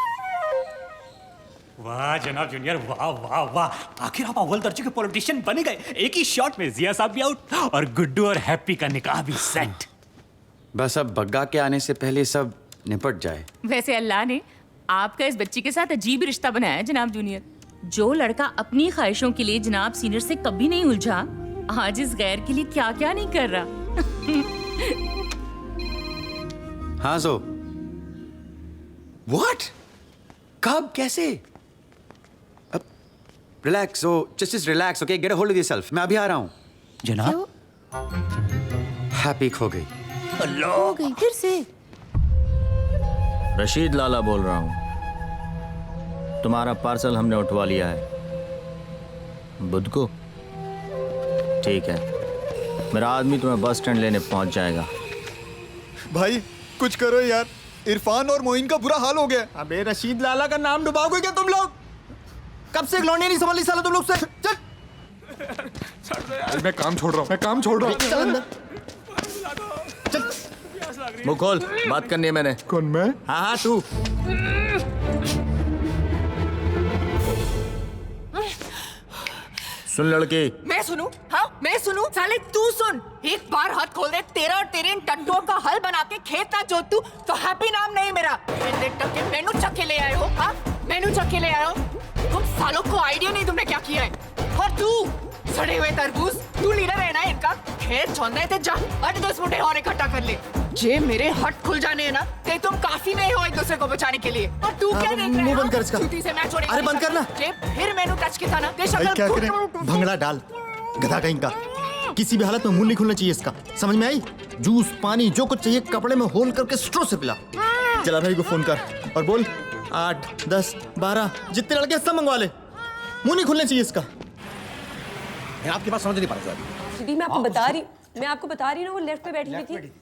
वाह जनाब जूनियर, वाह वाह वाह, आखिर आप अव्वल दर्जे के पॉलिटिशियन बन गए। एक ही शॉट में जिया साहब भी आउट और गुड्डू और हैप्पी का निकाह भी सेट। बस अब बग्गा के आने से पहले सब निपट जाए। वैसे अल्लाह ने आपका इस बच्ची के साथ अजीब रिश्ता बनाया है जनाब जूनियर। जो लड़का अपनी ख्वाहिशों के लिए जनाब सीनियर से कभी नहीं उलझा, आज इस गैर के लिए क्या क्या नहीं कर रहा। हाँ जो व्हाट, कब, कैसे? अब relax, so just relax, okay, get a hold of yourself. मैं अभी आ रहा हूँ। जनाब हैप्पी खो गई। हो गई फिर से? रशीद लाला बोल रहा हूँ, तुम्हारा पार्सल हमने उठवा लिया है। बुध को? ठीक है, मेरा आदमी तुम्हें बस स्टैंड लेने पहुंच जाएगा। भाई कुछ करो यार, इरफान और मोइन का बुरा हाल हो गया। अबे रशीद लाला का नाम डुबाओगे क्या तुम लोग? कब से एक लौंडे नहीं संभाली साला तुम लोग से। चल मैं काम छोड़ रहा हूँ, मैं काम छोड़ रहा हूँ। चल अंदर। चल मुंह खोल, बात करनी है मैंने। कौन मैं? हाँ हाँ तू। सुन लड़की, मैं सुनूं? हाँ मैं सुनूं? साले तू सुन, एक बार हाथ खोल दे, तेरा और तेरे इन टट्टुओं का हल बना के खेत ना जोत तू तो हैप्पी नाम नहीं मेरा। मेनू चख के ले आए हो? हाँ मेनू चख के ले आए हो? तुम सालों को आइडिया नहीं तुमने क्या किया है। और तू सड़े हुए तरबूज, तू लीडर है ना इनका। खेत छोड़ना है तो जा 8-10 मुंडे और इकट्ठा कर ले। जे मेरे हट खुल जाने हैं ना, ते तुम काफी नहीं हो एक दूसरे को बचाने के लिए। और तू क्या देख रहा है? मुंह बंद कर इसका। छुट्टी से मैच होने अरे बंद करना। जे फिर मेनू टच किया था ना, ते भाई क्या करें? भंगड़ा डाल, गधा कहीं का। किसी भी हालत में मुंह नहीं खुलना चाहिए इसका, समझ में आई? जूस पानी जो कुछ चाहिए कपड़े में होल करके स्ट्रो से पिला। चला भाई को फोन कर और बोल 8, 10, 12 जितने लड़के सब मंगवा ले। मुंह नहीं खुलना चाहिए इसका। मैं आपकी बात समझ नहीं पा रहा। दीदी मैं आपको बता रही ना, वो लेफ्ट पे बैठी हुई थी।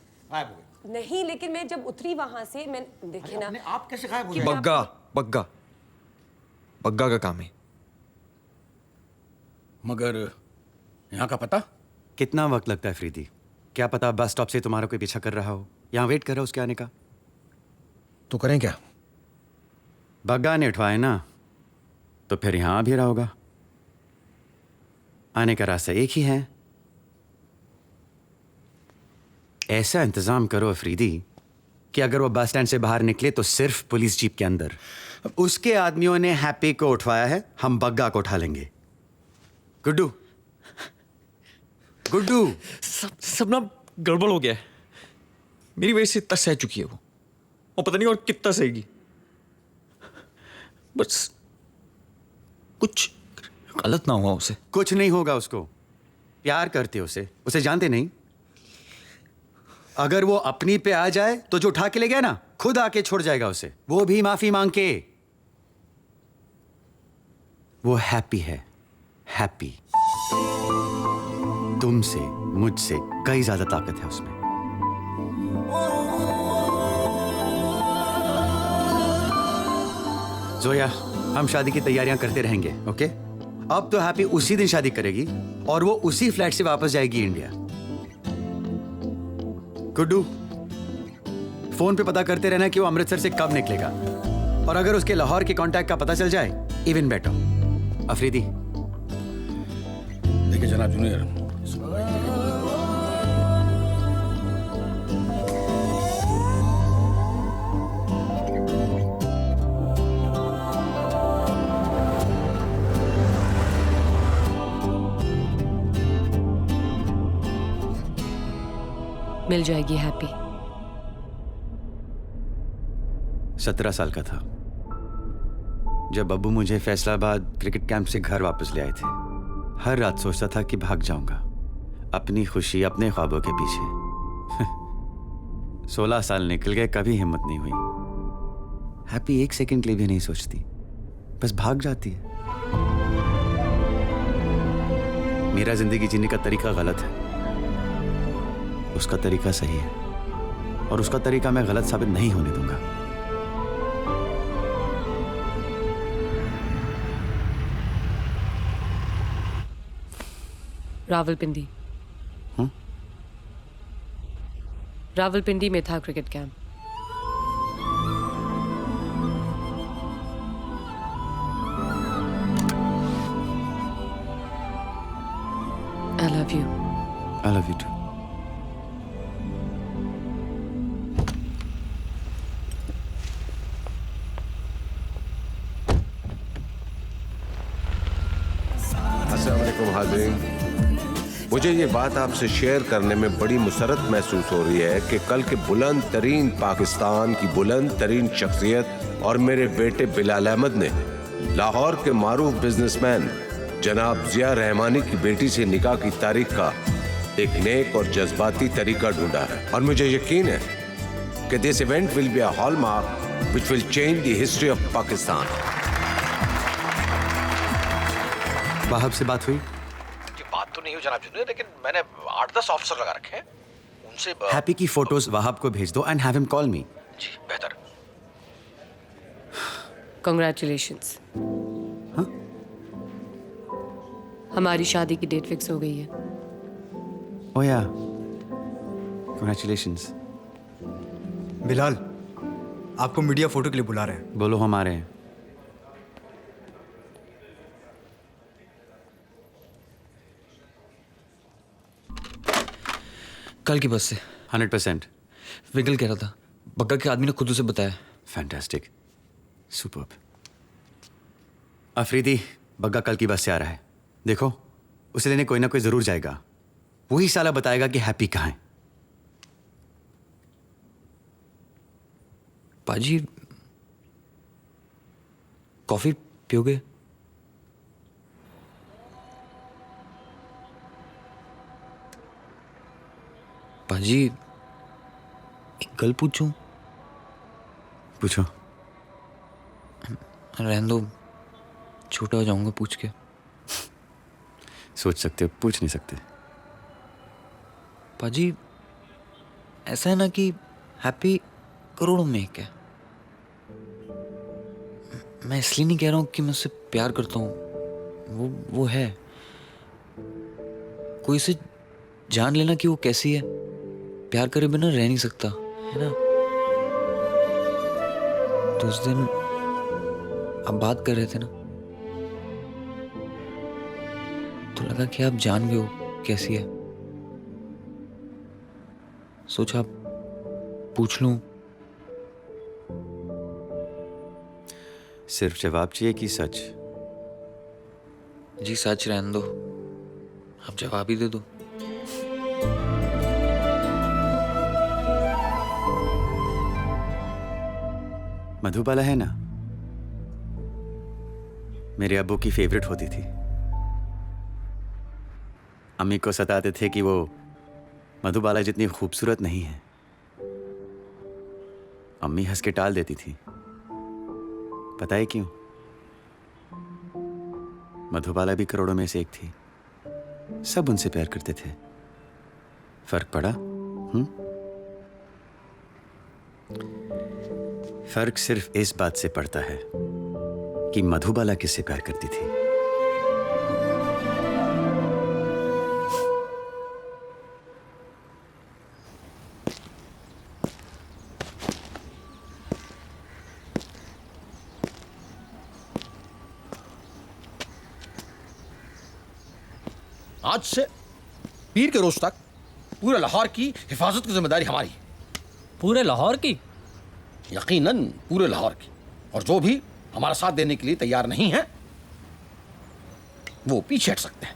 नहीं लेकिन मैं जब उतरी वहां से मैं देखे ना। आप कैसे गायब हो गए? बग्गा बग्गा बग्गा का काम है। मगर यहाँ का पता? कितना वक्त लगता है फ्रीदी? क्या पता बस स्टॉप से तुम्हारा कोई पीछा कर रहा हो, यहाँ वेट कर रहा हो उसके आने का। तो करें क्या? बग्गा ने उठवाए ना, तो फिर यहाँ भी रहा होगा। आने का रास्ता एक ही है। ऐसा इंतजाम करो अफरीदी कि अगर वो बस स्टैंड से बाहर निकले तो सिर्फ पुलिस जीप के अंदर। उसके आदमियों ने हैप्पी को उठवाया है, हम बग्गा को उठा लेंगे। गुड्डू गुड्डू सब ना गड़बड़ हो गया है। मेरी वजह से इतना सह चुकी है वो, और पता नहीं और कितना सहेगी। बस कुछ गलत ना हुआ उसे। कुछ नहीं होगा उसको। प्यार करते उसे जानते नहीं। अगर वो अपनी पे आ जाए तो जो उठा के ले गया ना, खुद आके छोड़ जाएगा उसे, वो भी माफी मांग के। वो हैप्पी है, हैप्पी। तुमसे मुझसे कई ज्यादा ताकत है उसमें। जोया, हम शादी की तैयारियां करते रहेंगे, ओके? अब तो हैप्पी उसी दिन शादी करेगी और वो उसी फ्लैट से वापस जाएगी इंडिया। गुड्डू, फोन पे पता करते रहना कि वो अमृतसर से कब निकलेगा, और अगर उसके लाहौर के कांटेक्ट का पता चल जाए इवन बेटर। अफरीदी। देखिए जनाब जूनियर, मिल जाएगी हैप्पी। 17 साल का था जब अब्बू मुझे फैसलाबाद क्रिकेट कैंप से घर वापस ले आए थे। हर रात सोचता था कि भाग जाऊंगा अपनी खुशी, अपने ख्वाबों के पीछे। 16 साल निकल गए, कभी हिम्मत नहीं हुई। हैप्पी एक सेकंड के लिए भी नहीं सोचती, बस भाग जाती है। मेरा जिंदगी जीने का तरीका गलत है, उसका तरीका सही है, और उसका तरीका मैं गलत साबित नहीं होने दूंगा। रावलपिंडी। रावलपिंडी में था cricket camp. I love you. I love you too. अस्सलाम वालेकुम हाज़रीन। मुझे ये बात आपसे शेयर करने में बड़ी मुसरत महसूस हो रही है कि कल के बुलंद तरीन पाकिस्तान की बुलंद तरीन शख्सियत और मेरे बेटे बिलाल अहमद ने लाहौर के मारूफ बिजनेसमैन जनाब जिया रहमानी की बेटी से निकाह की तारीख का एक नेक और जज्बाती तरीका ढूंढा है, और मुझे यकीन है कि this event will be a hallmark which will change the history of Pakistan. Wahab से बात हुई? जी बात तो नहीं हुई जनाब जूनियर, लेकिन मैंने 8-10 ऑफिसर लगा रखे हैं, उनसे हैप्पी की फोटोज वाहब को भेज दो and have him call me. जी बेहतर। Congratulations. हमारी शादी की डेट फिक्स हो गई है। ओह या, कांग्रेचुलेशंस। बिलाल, आपको मीडिया फोटो के लिए बुला रहे हैं। बोलो, हम आ रहे हैं। कल की बस से 100%। विगल कह रहा था, बग्गा के आदमी ने खुद उसे बताया। Fantastic, superb. अफरीदी, बग्गा कल की बस से आ रहा है। देखो, उसे लेने कोई ना कोई जरूर जाएगा। वही साला बताएगा कि हैप्पी कहाँ है। पाजी, कॉफी पियोगे? पाजी, एक गल पूछूं? पूछो। रहने दो, छोटा हो जाऊंगा पूछ के। सोच सकते हो, पूछ नहीं सकते। पाजी, ऐसा है ना कि हैप्पी करोड़ों में एक है। मैं इसलिए नहीं कह रहा हूं कि मैं उससे प्यार करता हूं, वो है। कोई इसे जान लेना कि वो कैसी है, प्यार करे बिना रह नहीं सकता, है ना। तो उस दिन आप बात कर रहे थे ना, तो लगा कि आप जान गए हो कैसी है। सोचा पूछ लूं। सिर्फ जवाब चाहिए कि सच? जी सच रहने दो, आप जवाब ही दे दो। मधुबाला है ना, मेरे अब्बू की फेवरेट होती थी। अम्मी को सताते थे कि वो मधुबाला जितनी खूबसूरत नहीं है। अम्मी हंस के टाल देती थी। पता है क्यों? मधुबाला भी करोड़ों में से एक थी। सब उनसे प्यार करते थे। फर्क पड़ा? फर्क सिर्फ इस बात से पड़ता है कि मधुबाला किससे प्यार करती थी। आज से पीर के रोज तक पूरे लाहौर की हिफाजत की जिम्मेदारी हमारी। पूरे लाहौर की? यकीनन पूरे लाहौर की। और जो भी हमारा साथ देने के लिए तैयार नहीं है, वो पीछे हट सकते हैं।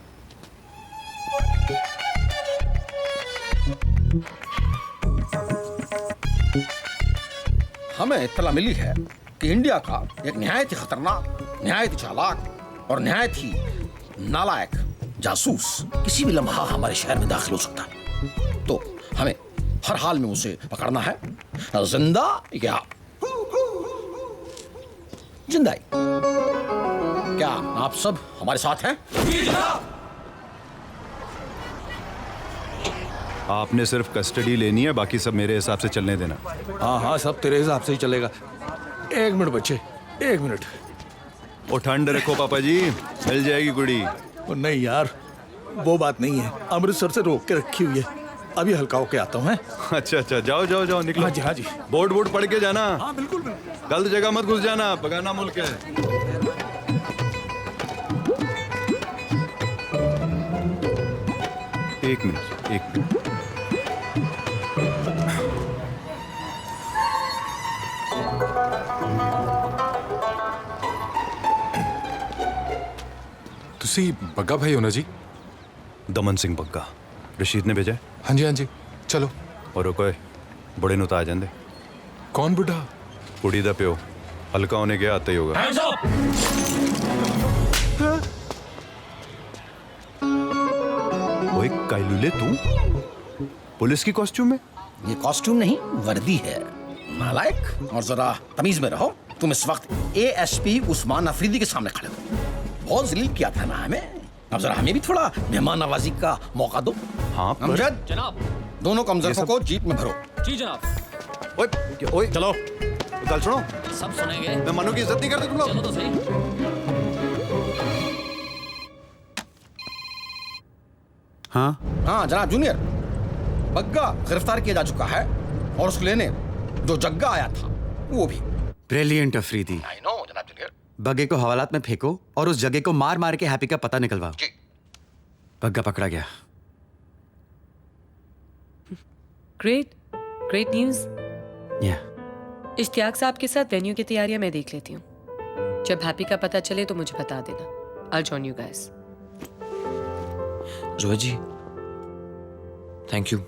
हमें इत्तला मिली है कि इंडिया का एक निहायत ही खतरनाक, निहायत ही चालाक और निहायत ही नालायक जासूस किसी भी लम्हा हमारे शहर में दाखिल हो सकता है। तो हमें हर हाल में उसे पकड़ना है, जिंदा या जिंदा। क्या आप सब हमारे साथ हैं? आपने सिर्फ कस्टडी लेनी है, बाकी सब मेरे हिसाब से चलने देना। हाँ हाँ, सब तेरे हिसाब से ही चलेगा। 1 मिनट बच्चे, 1 मिनट। वो ठंड रखो पापा जी, मिल जाएगी कुड़ी। वो नहीं यार, वो बात नहीं है। अमृतसर से रोक के रखी हुई है, अभी हल्का होके आता हूँ। अच्छा अच्छा, जाओ जाओ जाओ, निकलो। हाँ जी हाँ जी। बोर्ड पढ़ के जाना। हाँ बिल्कुल बिल्कुल। गलत जगह मत घुस जाना, बगाना मुल्क है। एक मिनट। तुसी बग्गा भाई हो ना जी? दमन सिंह बग्गा। रशीद ने भेजा? हाँ जी चलो। और रुको, बड़े नु तो आ जांदे। कौन बुढ़ा? कुड़ी दा प्यो। हल्का होने गया आता ही होगा। ओए कायलुले, तू पुलिस की कॉस्ट्यूम में? ये कॉस्ट्यूम नहीं, वर्दी है। नालायक, और जरा तमीज में रहो। तुम इस वक्त ASP उस्मान अफरीदी के सामने खड़े हो। बहुत जलील किया था ना हमें, अब जरा हमें भी थोड़ा मेहमान नवाजी का मौका दो। हाँ अमजद, जनाब। दोनों कमजोरों को जीप में भरो। जी जनाब। ओए ओए चलो, गल सुनो। सब सुनेंगे। मैं मनु की इज्जत नहीं करते तुम लोग। चलो तो सही। हाँ जनाब जूनियर, बग्गा गिरफ्तार किया जा चुका है और उसको लेने जो जग्गा आया था वो भी। ब्रिलियंट अफरीदी। आई नो जनाब जूनियर। बग्गे को हवालात में फेंको और उस जगह को मार मार के हैप्पी का पता निकलवाओ। बग्गा पकड़ा गया। Great news. इश्तियाक साहब के साथ वेन्यू की तैयारियां मैं देख लेती हूँ। जब हैप्पी का पता चले तो मुझे बता देना। I'll join you guys. Zoya ji, thank you.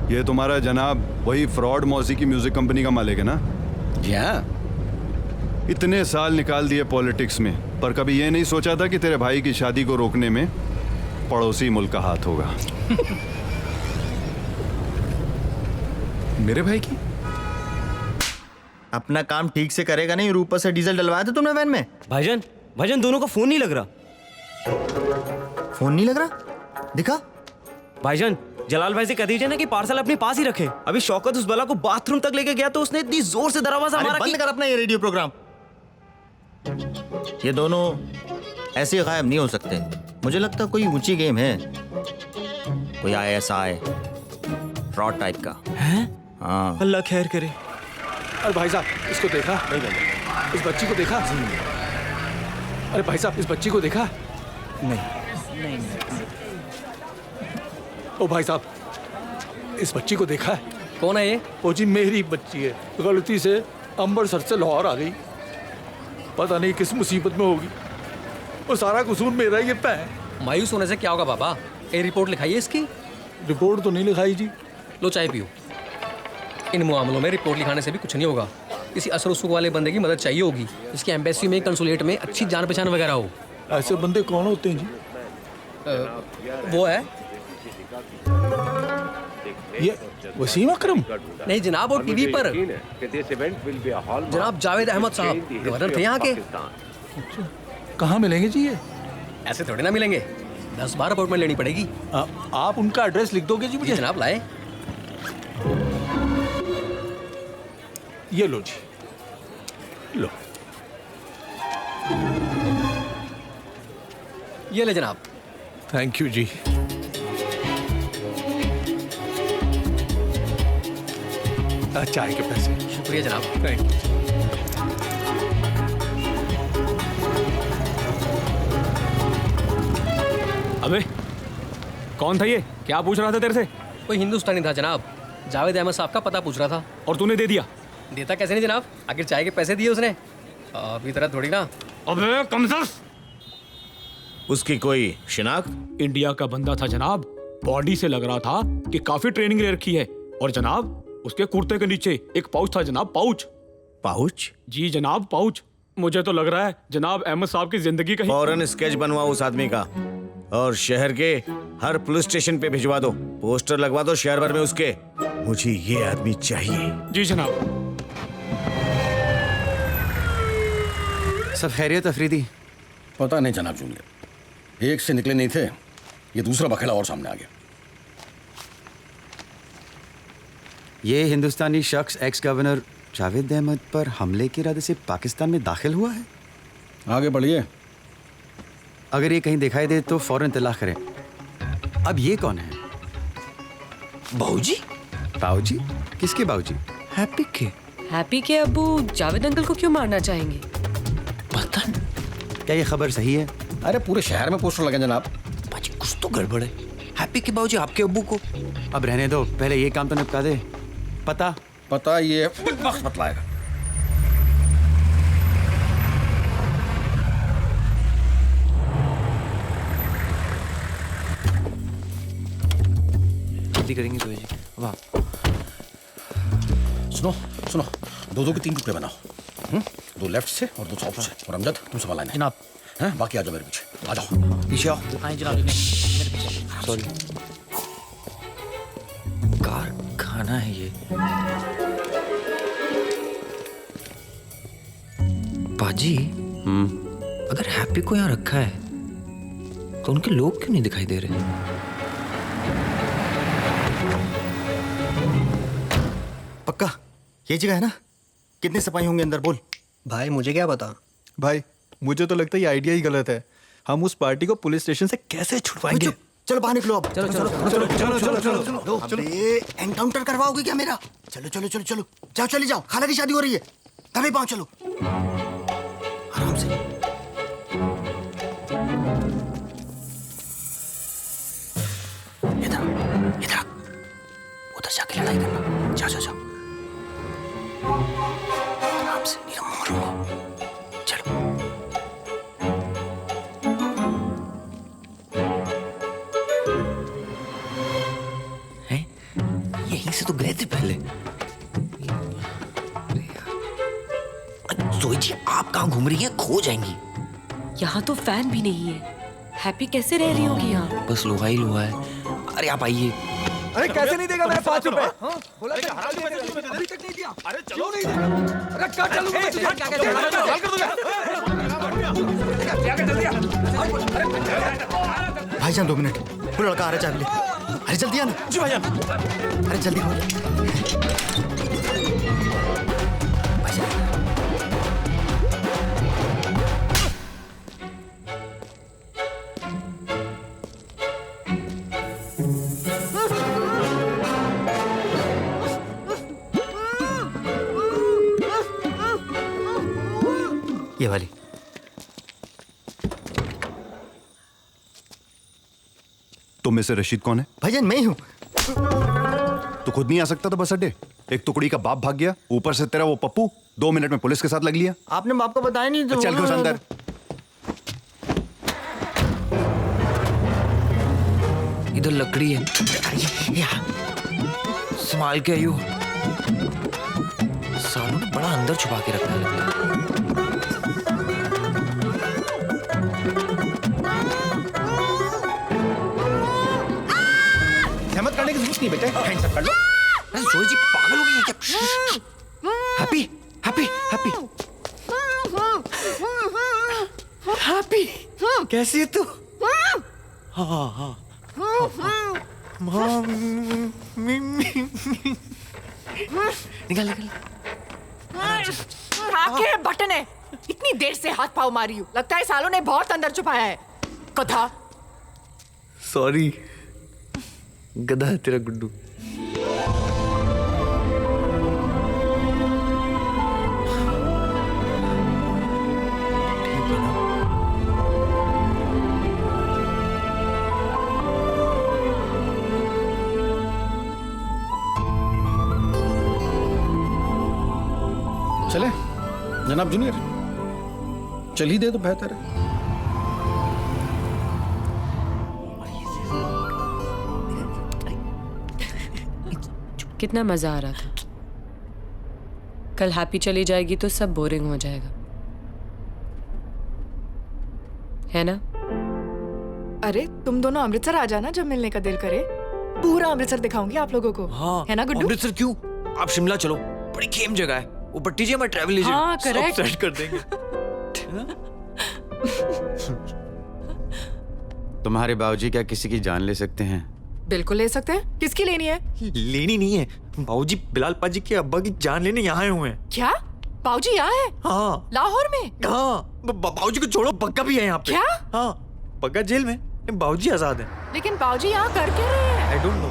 ये तुम्हारा जनाब वही फ्रॉड मौसी की म्यूजिक कंपनी का मालिक है ना? जी हाँ। इतने साल निकाल दिए पॉलिटिक्स में, पर कभी ये नहीं सोचा था कि तेरे भाई की शादी को रोकने में पड़ोसी मुल्क का हाथ होगा। मेरे भाई की अपना काम ठीक से करेगा नहीं, ऊपर से डीजल डलवाया था तुमने वैन में। भाईजान दोनों का फोन नहीं लग रहा। फोन नहीं लग रहा? दिखा। भाईजान जलाल भाई से कह दीजिए ना कि पार्सल अपने पास ही रखे। अभी शौकत उस बला को बाथरूम तक लेके गया तो उसने इतनी जोर से दरवाजा मारा। बंद कर अपना ये रेडियो प्रोग्राम। ये दोनों ऐसे गायब नहीं हो सकते। मुझे लगता कोई ऊंची गेम है, कोई ISI फ्रॉड टाइप का है। हाँ अल्लाह खैर करे। अरे भाई साहब इसको देखा? इस बच्ची को देखा? अरे भाई साहब इस बच्ची को देखा? नहीं। ओ भाई साहब इस बच्ची को देखा है? कौन है ये? ओ जी मेरी बच्ची है, गलती से अम्बरसर से लाहौर आ गई, पता नहीं किस मुसीबत में होगी। वो सारा कसूर मेरा ही है। मायूस होने से क्या होगा बाबा? एक रिपोर्ट लिखाइए इसकी। रिपोर्ट तो नहीं लिखाई जी। लो चाय पियो। इन मामलों में रिपोर्ट लिखाने से भी कुछ नहीं होगा। किसी असर उसुख वाले बंदे की मदद चाहिए होगी, इसकी एम्बेसी में कंसुलेट में अच्छी जान पहचान वगैरह हो। ऐसे बंदे कौन होते हैं जी? वो है ये वसीम अकरम? नहीं जनाब, वो टीवी पर जनाब जावेद अहमद साहब गवर्नर थे यहाँ के। कहाँ मिलेंगे जी ये? ऐसे थोड़े ना मिलेंगे, 10-12 अपॉइंटमेंट लेनी पड़ेगी। आप उनका एड्रेस लिख दोगे जी मुझे? जनाब लाए। ये लो जी, लो। ये ले जनाब। थैंक यू जी। चाय के पैसे। शुक्रिया जनाब। Thank you. अबे कौन था ये? क्या पूछ रहा था तेरे से? कोई हिंदुस्तानी था जनाब, जावेद अहमद साहब का पता पूछ रहा था। और तूने दे दिया? देता कैसे नहीं जनाब, आखिर चाय के पैसे दिए उसने। अभी तरह थोड़ी ना। अबे कमजोर। उसकी कोई शिनाख्त? इंडिया का बंदा था जनाब, बॉडी से लग रहा था कि काफी ट्रेनिंग ले रखी है। और जनाब उसके कुर्ते के नीचे एक पाउच था जनाब। पाउच? पाउच? जी जनाब पाउच। मुझे तो लग रहा है जनाब अहमद साहब की जिंदगी का फौरन स्केच बनवाओ उस आदमी का और शहर के हर पुलिस स्टेशन पे भिजवा दो, पोस्टर लगवा दो शहर भर में उसके। मुझे ये आदमी चाहिए। जी जनाब। सब खैरियत अफरीदी? पता नहीं जनाब जूनियर, एक से निकले नहीं थे, ये दूसरा बखेड़ा और सामने आ गया। ये हिंदुस्तानी शख्स एक्स गवर्नर जावेद अहमद पर हमले के इरादे से पाकिस्तान में दाखिल हुआ है। आगे बढ़िए। अगर ये कहीं दिखाई दे तो फौरन इत्तला करें। अब ये कौन है? बाऊजी? बाऊजी? किसके बाऊजी? हैप्पी के। हैप्पी के अब्बू जावेद अंकल को क्यों मारना चाहेंगे? पता नहीं। क्या ये खबर सही है? अरे पूरे शहर में पोस्टर लगे जनाब। बाजी कुछ तो गड़बड़ है। हैप्पी के बाऊजी आपके अब्बू को। अब रहने दो, पहले ये काम तो निपटा दे। पता ये वक्त बतलाएगा। जल्दी करेंगे जोया जी। वाह। सुनो, दो के 3 टुकड़े बनाओ। 2 लेफ्ट से और 2 साउथ से। और अमजद तुम संभालना है जनाब। हैं? बाकी आ जाओ मेरे पीछे। आ जाओ पीछे आओ। हाँ जनाब मेरे पीछे। सॉरी। कारखाना है ये। पाजी, अगर हैप्पी को यहाँ रखा है तो उनके लोग क्यों नहीं दिखाई दे रहे? पक्का ये जगह है ना? कितने सिपाही होंगे अंदर, बोल। भाई मुझे क्या पता। भाई मुझे तो लगता है ये आइडिया ही गलत है। हम उस पार्टी को पुलिस स्टेशन से कैसे छुड़वाएंगे? चलो बाहर निकलो अब। चलो चलो चलो चलो चलो चलो चलो। अबे एनकाउंटर करवाओगे क्या मेरा? चलो चलो चलो चलो, जाओ चले जाओ, खाला की शादी हो रही है, तभी पाओ, चलो आराम से। इधर इधर उधर जाके लड़ाई करना, जाओ जाओ जाओ, आराम से, नहीं तो मारूंगा। चलो यहीं से तो गए थे पहले। सोई जी, आप कहाँ घूम रही हैं? खो जाएंगी। यहाँ तो फैन भी नहीं है। हैप्पी कैसे रह रही होगी यहाँ? बस लोहा ही लोहा है। अरे आप आइए। अरे कैसे नहीं देगा मैं 5 रुपए? बोला था अभी तक नहीं दिया। अरे चलो नहीं देगा। अरे क्या चालू कर दिया? भाईजान 2 मिनट, वो लड़का आ रहा है, चाबी ले। अरे जल्दी आना। जी भाईजान। अरे जल्दी खोल। ये वाली। तुम में से रशीद कौन है? भाईजान मैं ही हूँ। तो खुद नहीं आ सकता था बस अड्डे? एक टुकड़ी का बाप भाग गया, ऊपर से तेरा वो पप्पू 2 मिनट में पुलिस के साथ लग लिया। आपने बाप को बताया नहीं तो चल घुस अंदर। इधर लकड़ी है, संभाल के आइयो। सालों ने बड़ा अंदर छुपा के रखा है। हिम्मत करने की जरूरत नहीं बेटे, हैंड्स अप कर लो। अरे सोई जी पागल हो गई है क्या? हैप्पी हैप्पी हैप्पी हैप्पी, कैसी है तू? हाँ हाँ निकल निकल। आके बटन है, इतनी देर से हाथ पाँव मारी हूँ, लगता है सालों ने बहुत अंदर छुपाया है। कथा। सॉरी, गधा है तेरा गुड्डू। चले जनाब जूनियर, चल ही दे तो बेहतर है। कितना मजा आ रहा था। कल हैप्पी चली जाएगी तो सब बोरिंग हो जाएगा, है ना? अरे तुम दोनों अमृतसर आ जाना जब मिलने का दिल करे, पूरा अमृतसर दिखाऊंगी आप लोगों को। हाँ, है ना गुड्डू? अमृतसर क्यों, आप शिमला चलो, बड़ी खेम जगह है। ऊपर टीजे में ट्रैवल एजेंट, हाँ, सब correct। सेट कर देंगे। तुम्हारे बाबूजी क्या किसी की जान ले सकते हैं? बिल्कुल ले सकते हैं। किसकी लेनी है? लेनी नहीं है, बाबूजी बिलाल पाजी के अब्बा की जान लेने यहाँ आए हुए हैं। क्या बाबूजी यहाँ है? हाँ लाहौर में? हाँ, बाबूजी को छोड़ो, बग्गा भी है यहाँ पे। क्या? हाँ, बग्गा जेल में, बाबूजी आजाद है। लेकिन बाबूजी यहाँ कर क्या रहे हैं? I don't know.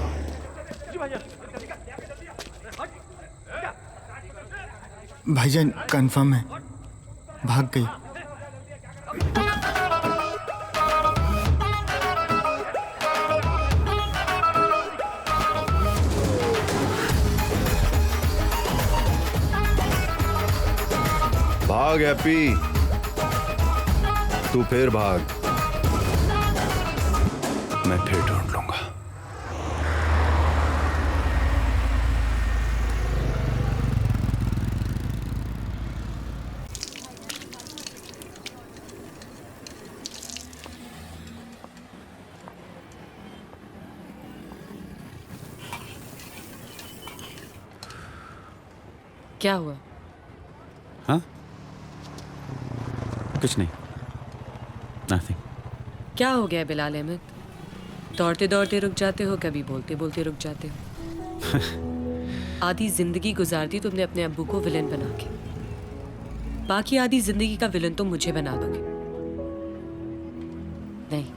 भाईजान कंफर्म है, भाग गई। भाग हैप्पी, तू फिर भाग, मैं फिर ढूंढ लूंगा। क्या हुआ? हाँ? कुछ नहीं, नथिंग। क्या हो गया बिलाल अहमद? दौड़ते दौड़ते रुक जाते हो, कभी बोलते बोलते रुक जाते हो। आधी जिंदगी गुजार दी तुमने अपने अब्बू को विलन बना के, बाकी आधी जिंदगी का विलन तो मुझे बना दोगे। नहीं,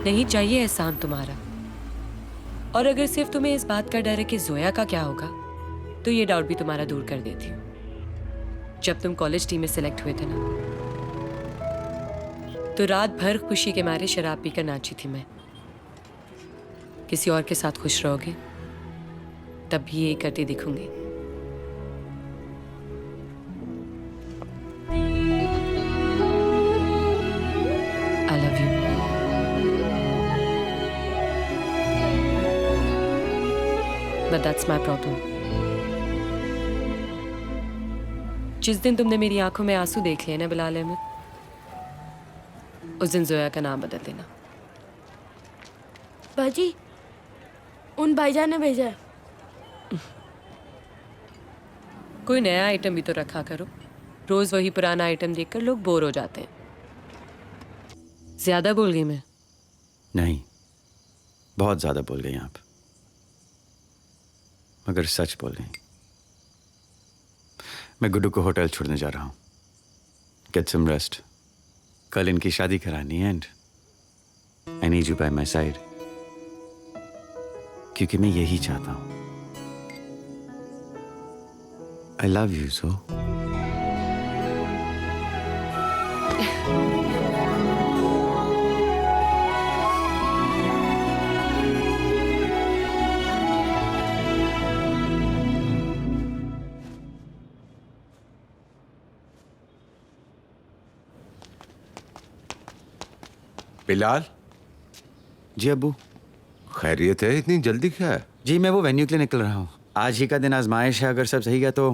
नहीं चाहिए एहसान तुम्हारा। और अगर सिर्फ तुम्हें इस बात का डर है कि जोया का क्या होगा, तो ये डाउट भी तुम्हारा दूर कर देती हूँ। जब तुम कॉलेज टीम में सिलेक्ट हुए थे ना, तो रात भर खुशी के मारे शराब पीकर नाची थी मैं। किसी और के साथ खुश रहोगे तब भी यही करती दिखूंगी। I love you. But that's my problem. जिस दिन तुमने मेरी आंखों में आंसू देख लिए ना बिलाल अहमद, उस दिन जोया का नाम बदल देना। बाजी, उन भाईजान ने भेजा है। कोई नया आइटम भी तो रखा करो। रोज वही पुराना आइटम देखकर लोग बोर हो जाते हैं। ज्यादा बोल गई मैं? नहीं, बहुत ज्यादा बोल गई आप, मगर सच बोल गई। मैं गुड्डू को होटल छोड़ने जा रहा हूँ। Get some rest. कल इनकी शादी करानी है and I need you by my side, क्योंकि मैं यही चाहता हूँ। I love you so. Bilal. जी अब्बू। खैरियत है? इतनी जल्दी क्या है? जी मैं वो वेन्यू के लिए निकल रहा हूँ। आज ही का दिन आजमाइश है, अगर सब सही गया तो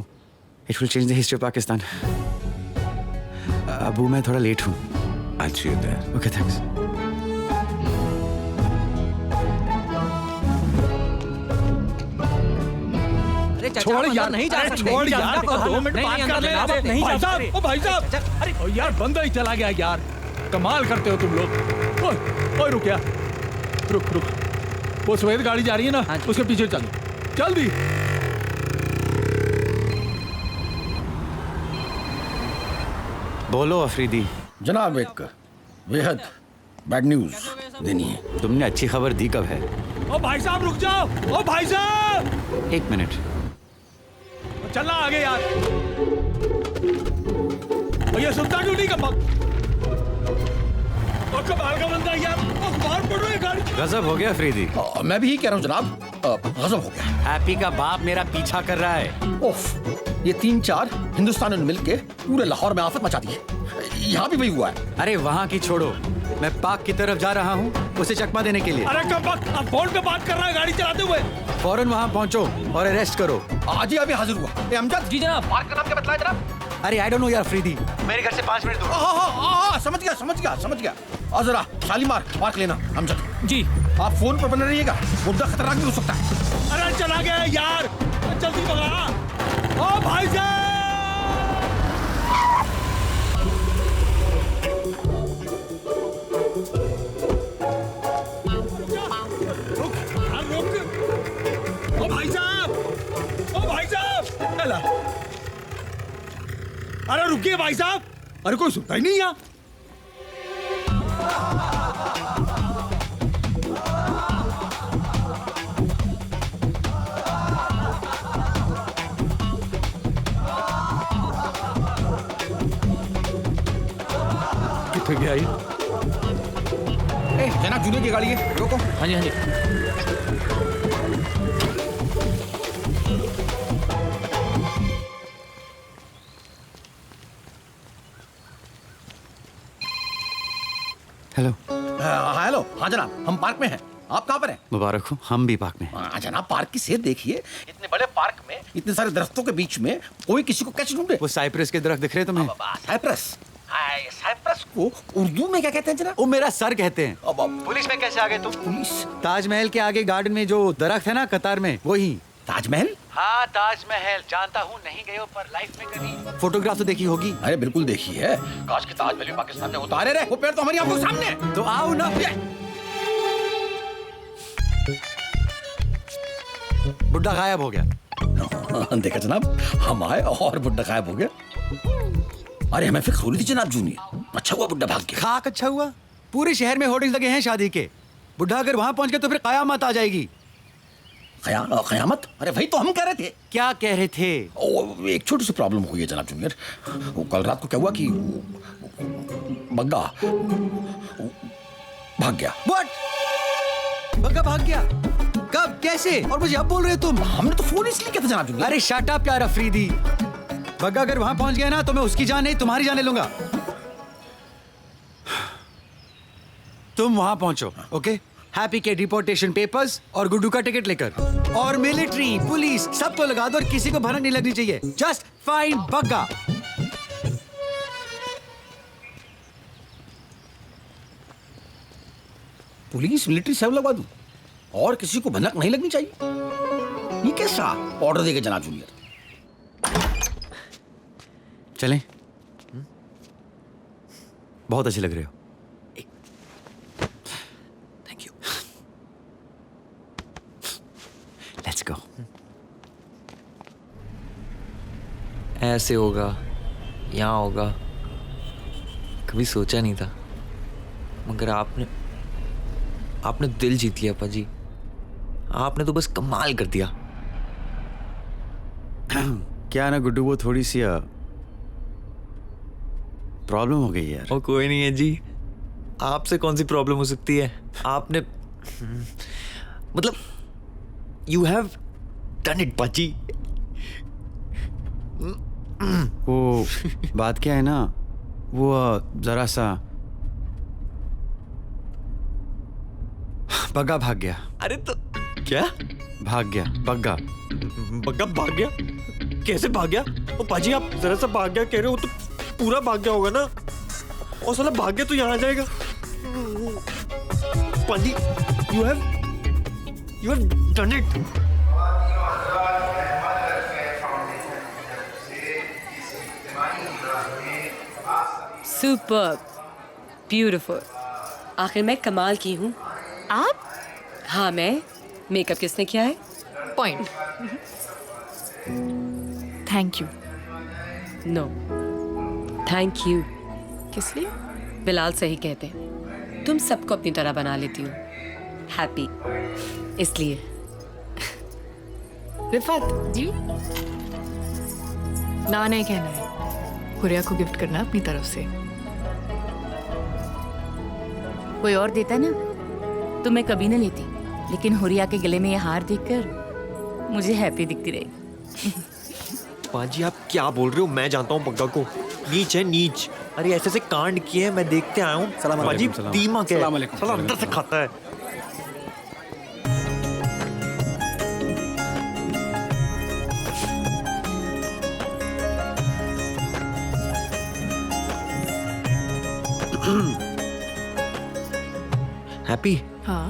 it will change the history of Pakistan. अब्बू मैं थोड़ा लेट हूँ। अच्छी होता है। Okay thanks. छोड़ यार, नहीं जा सकते। छोड़ यार, तो 2 मिनट बात कर लेना। नहीं भाई साहब, ओ भाई साहब, अरे यार बंदा ही चला गया यार। कमाल करते हो तुम लोग। ओए रुक यार, रुक रुक। वो सफेद गाड़ी जा रही है ना, उसके पीछे चल जल्दी। बोलो अफरीदी। जनाब, एक बेहद बैड न्यूज देनी है। तुमने अच्छी खबर दी कब है? ओ भाई साहब रुक जाओ। ओ भाई साहब 1 मिनट। चलना आगे यार। और ये सुनता क्यों नहीं कमाल? और कमाल का बंदा यार, अखबार पढ़ रहे गाड़ी। गजब हो गया अफरीदी। मैं भी यही कह रहा हूँ जनाब, गजब हो गया। हैप्पी का बाप मेरा पीछा कर रहा है। ओफ, ये 3-4 हिंदुस्तान ने मिलके पूरे लाहौर में आफत मचा दी है। यहाँ भी वही हुआ है। अरे वहाँ की छोड़ो, मैं पाक की तरफ जा रहा हूँ उसे चकमा देने के लिए। अरे कब वक्त, अब फोन पे बात कर रहा है गाड़ी चलाते हुए। फौरन वहाँ पहुँचो और अरेस्ट करो। आज ही अभी हाजिर हुआ। अमजद जी जनाब, पार्क का नाम क्या बतलाया जनाब? अरे आई डोंट नो यार अफरीदी, मेरे घर से 5 मिनट दूर। समझ गया। और जरा शालीमार पार्क लेना। अमजद जी, आप फोन पर बने रहिएगा, मुद्दा खतरनाक भी हो सकता है। अरे चला गया यार, जल्दी भगा। ओ भाई साहब, अरे रुकिए भाई साहब, अरे कोई सुनता ही नहीं यहाँ। कितने गया ये? जनाब जूनियर की गाड़ी है, रोको। हाँ जी हाँ जी। हेलो। हेलो, हाँ जनाब, हम पार्क में हैं। आप कहाँ पर हैं? मुबारक हो, हम भी पार्क में हैं। हाँ जनाब, पार्क की सेहत देखिए। इतने बड़े पार्क में इतने सारे दरख्तों के बीच में कोई किसी को कैसे ढूंढे? वो साइप्रस के दरख्त दिख रहे तुम्हें? साइप्रस? साइप्रस को उर्दू में क्या कहते हैं जनाब? वो मेरा सर कहते हैं। पुलिस में कैसे आ गए तुम? पुलिस? ताजमहल के आगे गार्डन में जो दरख्त है ना कतार में, वही ताजमहल? हाँ ताजमहल जानता हूँ, नहीं गए हो पर लाइफ में कभी फोटोग्राफ तो देखी होगी। अरे बिल्कुल देखी है, काश की ताजमहल भी पाकिस्तान में होता। अरे रे वो पेड़ तो हमारी आंखों के सामने है। तो आओ ना। बुड्ढा गायब हो गया। देखा जनाब, हम आए और बुड्ढा गायब हो गया। अरे हमें फिक्र हो रही थी जनाब जूनियर, अच्छा हुआ बुड्ढा भाग गया। खाक अच्छा हुआ, पूरे शहर में होर्डिंग्स लगे हैं शादी के। बुड्ढा अगर वहां पहुंच गया तो फिर कयामत आ जाएगी। कयामत? अरे वही तो हम कह रहे थे। क्या कह रहे थे? एक छोटी सी प्रॉब्लम हुई है जनाब जूनियर। वो कल रात को क्या हुआ कि बग्गा भाग गया। व्हाट? बग्गा भाग गया? कब, कैसे? और मुझे अब बोल रहे हो तुम? हमने तो फोन इसलिए किया था जनाब जूनियर। अरे शट अप यार अफरीदी। बग्गा अगर वहां पहुंच गया ना तो मैं उसकी जान नहीं तुम्हारी जान ले लूंगा। तुम वहां पहुंचो, ओके? हैप्पी के डिपोर्टेशन पेपर्स और गुड्डू का टिकट लेकर, और मिलिट्री पुलिस सबको लगा दो और किसी को भनक नहीं लगनी चाहिए। Just find Bagga. Police military सब लगवा दूं और किसी को भनक नहीं लगनी चाहिए? ये कैसा ऑर्डर देगा जनाब जूनियर? चलें? बहुत अच्छे लग रहे हो। Thank you. Let's go. ऐसे होगा, यहाँ होगा, कभी सोचा नहीं था। मगर आपने दिल जीत लिया पाजी। आपने तो बस कमाल कर दिया। क्या ना गुड्डू, वो थोड़ी सी प्रॉब्लम हो गई यार। और कोई नहीं है जी, आपसे कौन सी प्रॉब्लम हो सकती है? आपने मतलब यू हैव डन इट पाजी। वो बात क्या है ना, वो जरा सा बग्गा भाग गया। अरे तो क्या भाग गया? बग्गा भाग गया? कैसे भाग गया? ओ पाजी आप जरा सा भाग गया कह रहे हो तो पूरा भाग गया होगा ना। और साला भाग गया तो यहाँ आ जाएगा। पाजी you have done it. Super beautiful. आखिर मैं कमाल की हूँ। आप? हाँ मैं। मेकअप किसने किया है? Point. Thank you. No thank you. किस लिए? बिलाल सही कहते हैं, तुम सबको अपनी तरह बना लेती हो। हैप्पी इसलिए। रिफात जी, ना नहीं कहना है, हुरिया को गिफ्ट करना अपनी तरफ से। कोई और देता ना तो मैं कभी ना लेती, लेकिन हुरिया के गले में ये हार देखकर मुझे हैप्पी दिखती रही। पाजी आप क्या बोल रहे हो? मैं जानता हूँ बग्गा को। नीच है नीच। अरे ऐसे ऐसे कांड किए मैं देखते आया हूँ। पाजी दीमक है, साला अंदर से खाता है। हैप्पी। हाँ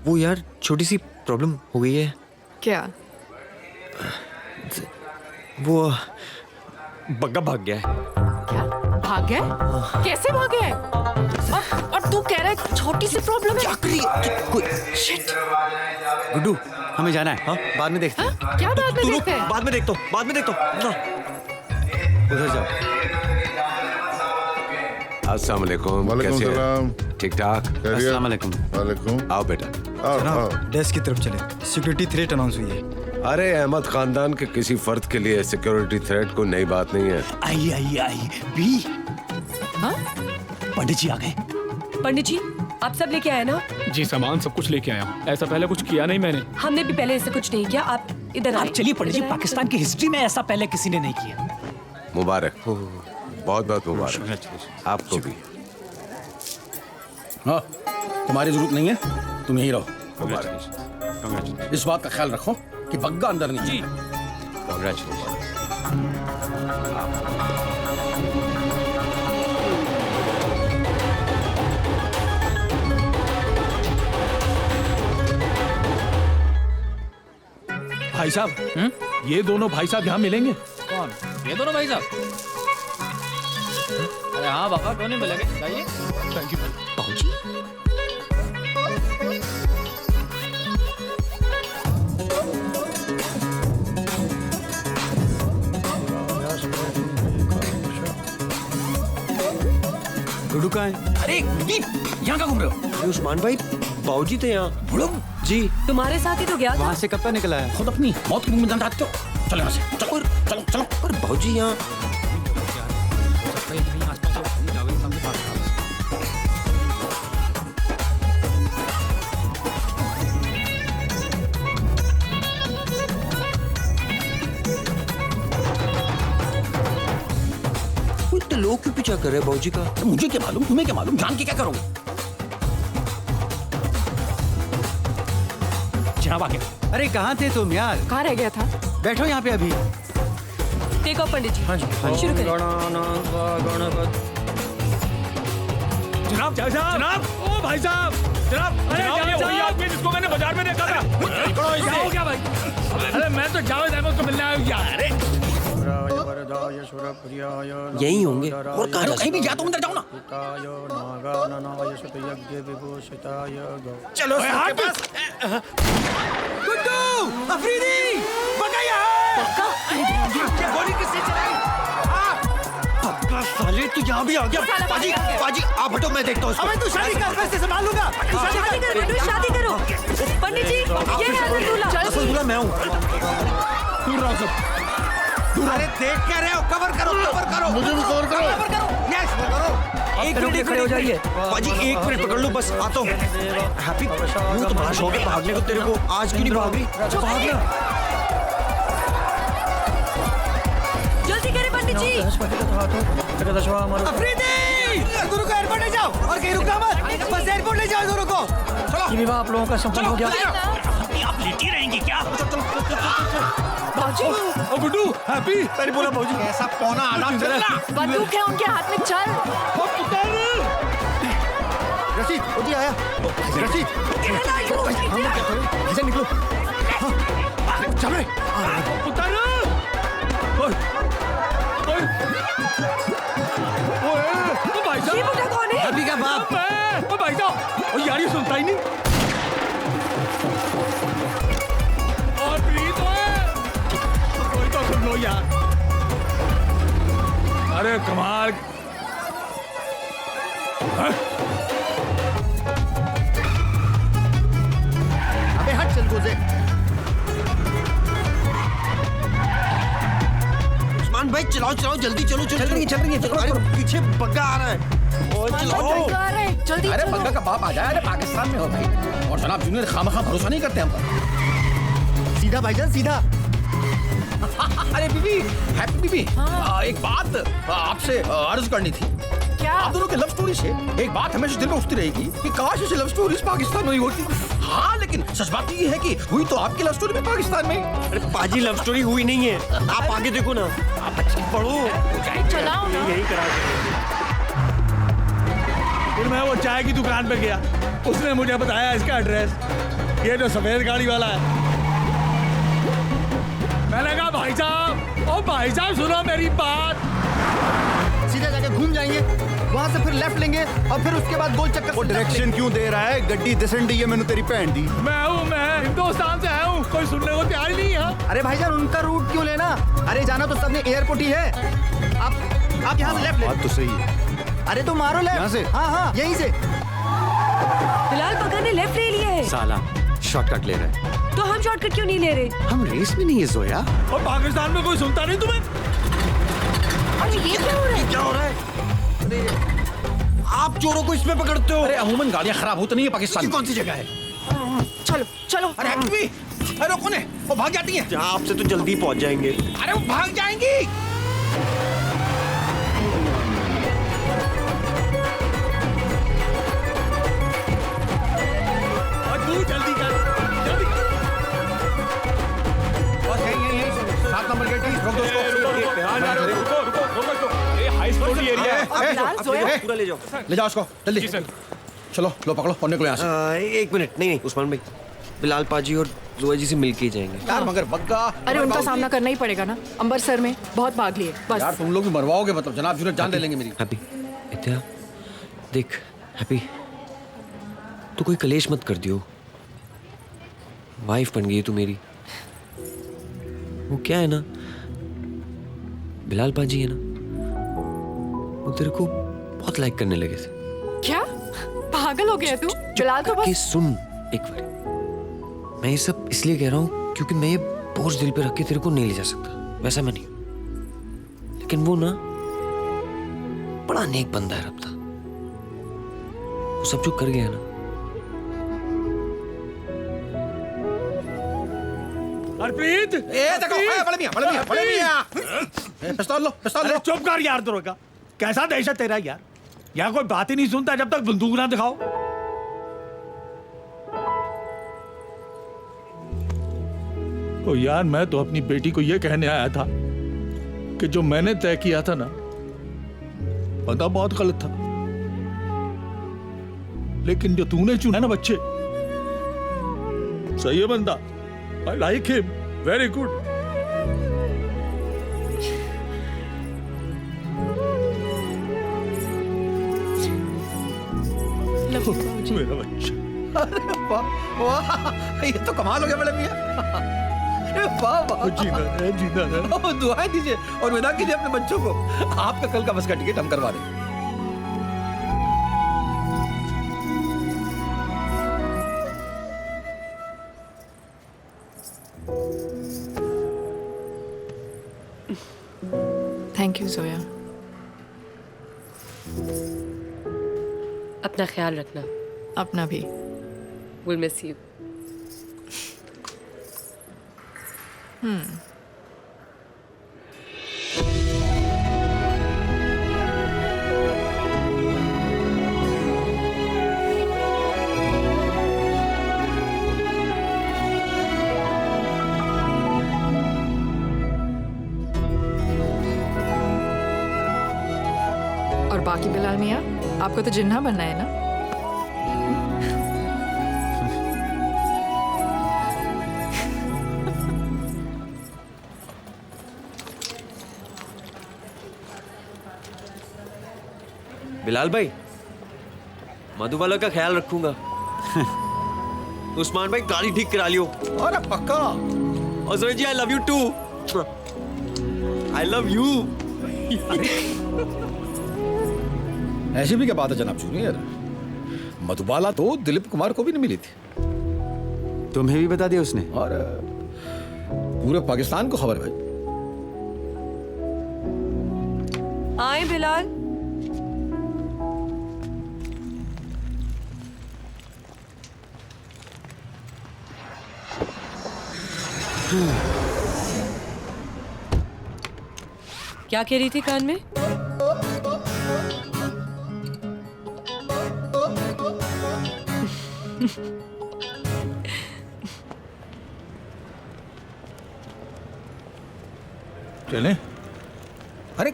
वो यार छोटी सी प्रॉब्लम हो गई है। क्या? वो बग्गा भाग गया है। क्या भाग गया? कैसे भाग गया? और तू कह रहा है छोटी सी प्रॉब्लम है? शिट। गुड्डू हमें जाना है। हाँ बाद में देखते हैं। क्या बाद में देखते हैं? बाद में देखता हूँ, बाद में देखता हूँ। उधर जाओ। अस्सलाम वालेकुम। वालेकुम कैसे हैं? सलाम। ठीक ठाक। अस्सलाम वालेकुम। वालेकुम। आओ बेटा। जनाब डेस्क की तरफ चले, सिक्योरिटी थ्रेट अनाउंस हुई है। अरे अहमद खानदान के किसी फर्द के लिए सिक्योरिटी थ्रेट कोई नई बात नहीं है। आई भी। हाँ? पंडित जी आ गए। पंडित जी आप सब लेके आए ना? जी सामान सब कुछ लेके आया हूँ। ऐसा पहले कुछ किया नहीं मैंने। हमने भी पहले ऐसे कुछ नहीं किया। आप इधर आए। चलिए पंडित जी, पाकिस्तान की हिस्ट्री में ऐसा पहले किसी ने नहीं किया। मुबारक, बहुत बहुत मुबारक आपको भी। हाँ तुम्हारी जरूरत नहीं है, तुम यहीं रहो। मुबारक। इस बात का ख्याल रखो कि बग्गा अंदर नहीं जी। भाई साहब, ये दोनों भाई साहब यहाँ मिलेंगे? कौन? ये दोनों भाई साहब? अरे हाँ बाबा, क्यों नहीं मिलेंगे? जाइए। थैंक यू पहुंची। गुड्डू कहाँ है? अरे यहाँ का घूम रहे हो? अरे उस्मान भाई, बाबूजी थे यहाँ। बुड़ुक जी, तुम्हारे साथ ही तो गया था। वहाँ से कब का निकला है? खुद अपनी मौत की मुंह में जान डालते हो। चलो यहाँ से, चलो चलो चलो। पर बाबूजी यहाँ इतने लोग क्यों पीछा कर रहे हैं बाबूजी का? मुझे क्या मालूम, तुम्हें क्या मालूम, जान के क्या करोगे? जनाब आगे। अरे कहाँ थे तुम यार? कहाँ रह गया था? बैठो यहाँ पे अभी। टेक ऑफ पंडित जी। हाँ जी, शुरू करें। जनाब, जनाब, ओ भाई साहब, जनाब, अरे ये वही आदमी जिसको मैंने बाजार में देखा था। क्या हो गया भाई? अरे मैं तो जावेद अहमद को मिलने आया हूँ यार। यही होंगे और कहाँ? कहीं भी जा तो अंदर जाओ ना। चलो सबके पास। गुड्डू, अफरीदी, बकाया। गोली किसने चलाई? पक्का साले तू यहाँ भी आ गया। पाजी, पाजी, आप हटो, मैं देखता हूँ उसको। अबे तू शादी कर, मैं इसे संभाल लूंगा। शादी करो बेटू, शादी करो। पंडित जी, ये है असल दूल्हा। असल दूल्हा मैं हूँ। दूर रहो सब। अरे देख क्या रहे हो? कवर करो, कवर करो। मुझे भी कवर करो। कवर करो। यस, करो। एक मिनट खड़े हो जाइए। पाजी एक मिनट पकड़ लो बस, आता हूँ। हैप्पी, यूँ तुम्हारा शौक है भागने को, तेरे को आज क्यों नहीं भाग रही? भागना। जल्दी करें पंडित जी। अफरीदी, दोनों को एयरपोर्ट ले जाओ और कहीं रुकना मत। बस एयरपोर्ट ले जाओ दोनों को। ये विवाह आप लोगों का संपन्न हो गया। आप लेटी रहेंगी क्या? ओ गुड्डू, हैप्पी। मैंने बोला भाजी ऐसा पौना आधा चलना। बंदूक है उनके हाथ में, चल। रशीद, वो जी आया। रशीद, इधर निकलो। हाँ, चल रहे। उतर। ओए, ओए, ओ भाई साहब। ये बुढ़ा कौन है? हैप्पी का बाप। ओ भाई साहब, ओ यार ये सुनता ही नहीं। और प्लीज कोई तो सुन लो यार। अरे कमाल। अबे हट, चल गोजे। उस्मान भाई चलाओ चलाओ, जल्दी चलो चलो। चल रही है। अरे पीछे बग्गा आ रहा है। और चलाओ। जल्दी अरे बग्गा का बाप आ जाए। अरे पाकिस्तान में हो भाई। और जनाब जूनियर खामखा भरोसा नहीं करते हम पर। सीधा भाईजान, सीधा। अरे बीबी, हैप्पी बीबी, एक बात आपसे अर्ज करनी थी। क्या? आप दोनों की लव स्टोरी से एक बात हमेशा दिल में उठती रहेगी कि काश ऐसी लव स्टोरी पाकिस्तान में ही होती। हाँ, लेकिन सच बात ये है कि हुई तो आपकी लव स्टोरी भी पाकिस्तान में। अरे पाजी लव स्टोरी हुई नहीं है, आप आगे देखो ना। आप अच्छी पढ़ो। चलाओ ना। यही करा। फिर मैं वो चाय की दुकान पे गया, उसने मुझे बताया इसका एड्रेस। ये जो सफेद गाड़ी वाला है। मैंने कहा भाई साहब, ओ भाई साहब सुनो मेरी बात। सीधा जाके घूम जाएंगे, वहाँ से फिर लेफ्ट लेंगे और फिर उसके बाद गोल चक्कर। वो डायरेक्शन क्यों दे रहा है? गड्डी दिसन दी है मैंने तेरी भैन दी। मैं हिंदुस्तान से आया हूँ, कोई सुनने को तैयार नहीं है। अरे भाईजान, उनका रूट क्यों लेना? अरे जाना तो सबने एयरपोर्ट ही है। आप यहाँ से लेफ्ट ले। बात तो सही है। अरे तो मारो लेफ्ट। यहाँ से? हाँ, यहीं से। बिलाल बग्गा ने लेफ्ट ले लिया है। साला शॉर्टकट ले रहे हैं। तो हम शॉर्टकट क्यों नहीं ले रहे? हम रेस में नहीं है जोया। और पाकिस्तान में कोई सुनता नहीं तुम्हें? अरे ये क्या हो रहा है? क्या हो रहा है? आप चोरों को इसमें पकड़ते हो। अरे अमूमन गाड़ियाँ खराब होती नहीं है पाकिस्तान में। कौन सी जगह है? चलो चलो। अरे हैप्पी, अरे कौन है? वो भाग जाती हैं। आपसे तो जल्दी पहुंच जाएंगे। अरे वो भाग जाएंगी। तू जल्दी कर, जल्दी कर। बस यही 7 नंबर गेट रोक दो उसको। रुको। ये हाई सिक्योरिटी एरिया है। पूरा ले जाओ। ले जाओ उसको जल्दी। चलो लो पकड़ो और निकलो यहाँ से। एक मिनट, नहीं उस्मान भाई, बिलाल पाजी और जोया जी से मिलके ही जाएंगे। यार मगर बग्गा, अरे उनका सामना करना ही पड़ेगा ना, अंबर सर में बहुत भाग लिए बस। यार तुम लोग भी मरवाओगे, मतलब जनाब जूनियर जान ले लेंगे मेरी। हैप्पी इत्या देख, हैप्पी तू कोई कलेश मत कर दियो, वाइफ बन गई तू मेरी। वो क्या है ना, बिलाल पाजी है ना, वो तेरे को बहुत लाइक करने लगे थे। क्या पागल हो गया तू? बिलाल तो बस सुन एक बार, मैं ये सब इसलिए कह रहा हूँ क्योंकि मैं ये बोझ दिल पे रख के तेरे को नहीं ले जा सकता, वैसा मैं नहीं, लेकिन वो ना बड़ा नेक बंदा है रब्ता, वो सब जो कर गया ना। हरप्रीत, देखो, बड़े मियां, पिस्तौल लो, पिस्तौल लो। चुप कर यार दरोगा, कैसा दहशत तेरा यार, यहाँ कोई बात ही नहीं सुनता जब तक बंदूक ना दिखाओ। तो यार मैं तो अपनी बेटी को ये कहने आया था कि जो मैंने तय किया था ना, बंदा बहुत गलत था, लेकिन जो तूने चुना ना बच्चे, सही है बंदा। I like him, very good. मेरा बच्चा, अरे वाह वाह, ये तो कमाल हो गया बड़े मियां। अरे वाह वाह, जीना रहे। दुआएं दीजिए और विदा कीजिए अपने बच्चों को। आपका कल का बस का टिकट हम करवा देंगे। Thank you Zoya. अपना ख्याल रखना। अपना भी। We'll miss you. और बाकी बिलाल मियाँ, आपको तो जिन्ना बनना है ना? बिलाल भाई, मधुबाला का ख्याल रखूंगा। उस्मान भाई गाड़ी ठीक करा लियो। अरे पक्का। और Zoya ji, I love you too. I love you. ऐसी भी क्या बात है जनाब जूनियर, मधुबाला तो दिलीप कुमार को भी नहीं मिली थी। तुम्हें भी बता दिया उसने? और पूरे पाकिस्तान को खबर भाई। आए बिलाल। क्या कह रही थी कान में? चले। अरे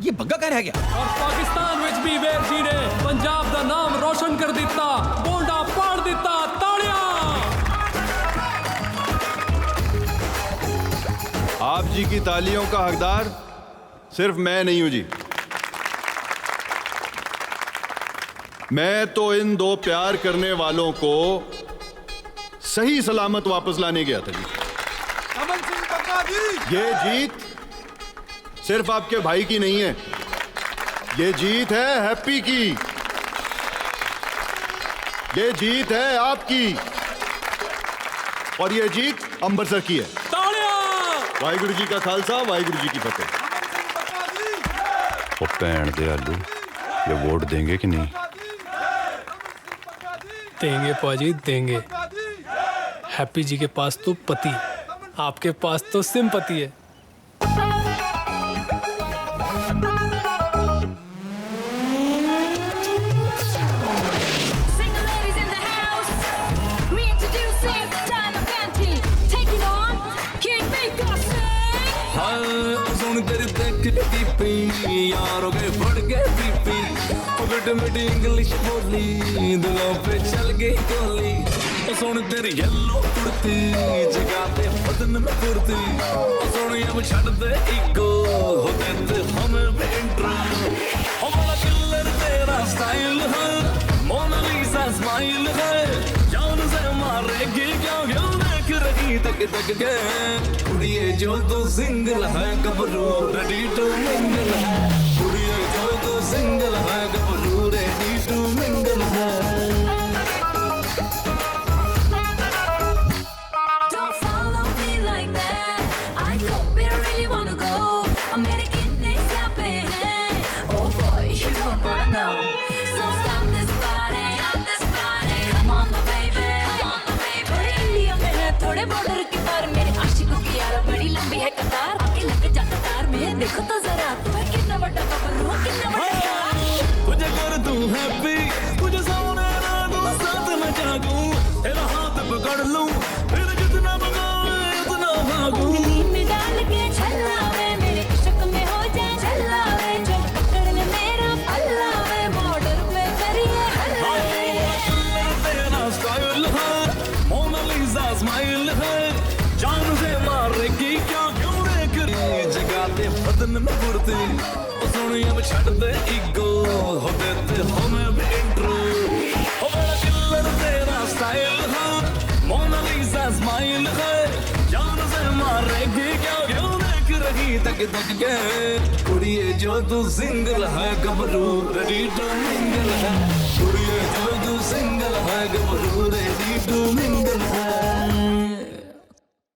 ये बग्गा कह रह गया। और पाकिस्तान विच भी वीर जी ने पंजाब दा नाम रोशन कर दिता, बोंडा पाड़ दिता। ताड़ियां। आप जी की तालियों का हकदार सिर्फ मैं नहीं हूं जी, मैं तो इन दो प्यार करने वालों को सही सलामत वापस लाने गया था जी। अमन सिंह बग्गा जी, ये जीत सिर्फ आपके भाई की नहीं है, ये जीत है हैप्पी की, ये जीत है आपकी, और ये जीत अंबरसर की है। वाहिगुरु जी का खालसा, वाहिगुरु जी की फतेह। वो भैन दे आलू, ये वोट देंगे कि नहीं? देंगे पाजी, देंगे। हैप्पी जी के पास तो पति, आपके पास तो सिंपति है। यारों के बढ़ गए बीपी, पकड़ मिटी इंग्लिश बोली, दिलों पे चल गई गोली। सोन तेरी येलो कुर्ती जगाते बदन में फुर्ती सोन अब छड़ दे ईगो हो देते हमें भी इंट्रो हमारा किलर तेरा स्टाइल है मोनालिसा स्माइल है जान से मारेगी क्या क्यों देख रही तक तक के कुड़िए जो तू सिंगल है गबरू रेडी टू मिंगल है कुड़िए जो तू सिंगल है गबरू रेडी टू मिंगल है थोड़े बॉर्डर के पार मेरे आशिकों की यारा बड़ी लंबी है कतार आगे लग जा कतार में देखो तो जरा तू कितना बड़ा कपड़ू कितना बड़ा मुझे कर तू हैप्पी मुझे सोने ना दो साथ में जागूं तेरा हाथ पकड़ लूं फिर जितना भगावे उतना भागूं नींद में डाल के छल्लावे मेरे इश्क में हो जाए छल्लावे जो पकड़ ले मेरा पल्लावे बॉर्डर पे करिए हल्लावे तेरा स्टाइल है मोनालिसा स्माइल है जान से मारेगी क्या क्यों देख रही जगाते बदन में फुर्ती सोनी अब छड़ दे ईगो हो देते हमें भी इंट्रो हो मेरा किलर तेरा स्टाइल है मोनालिसा स्माइल है जान से मारेगी क्या क्यों देख रही तक तक के कुड़िए जो तू सिंगल है गबरू रेडी टू मिंगल है कुड़िए जो तू सिंगल है गबरू रेडी टू मिंगल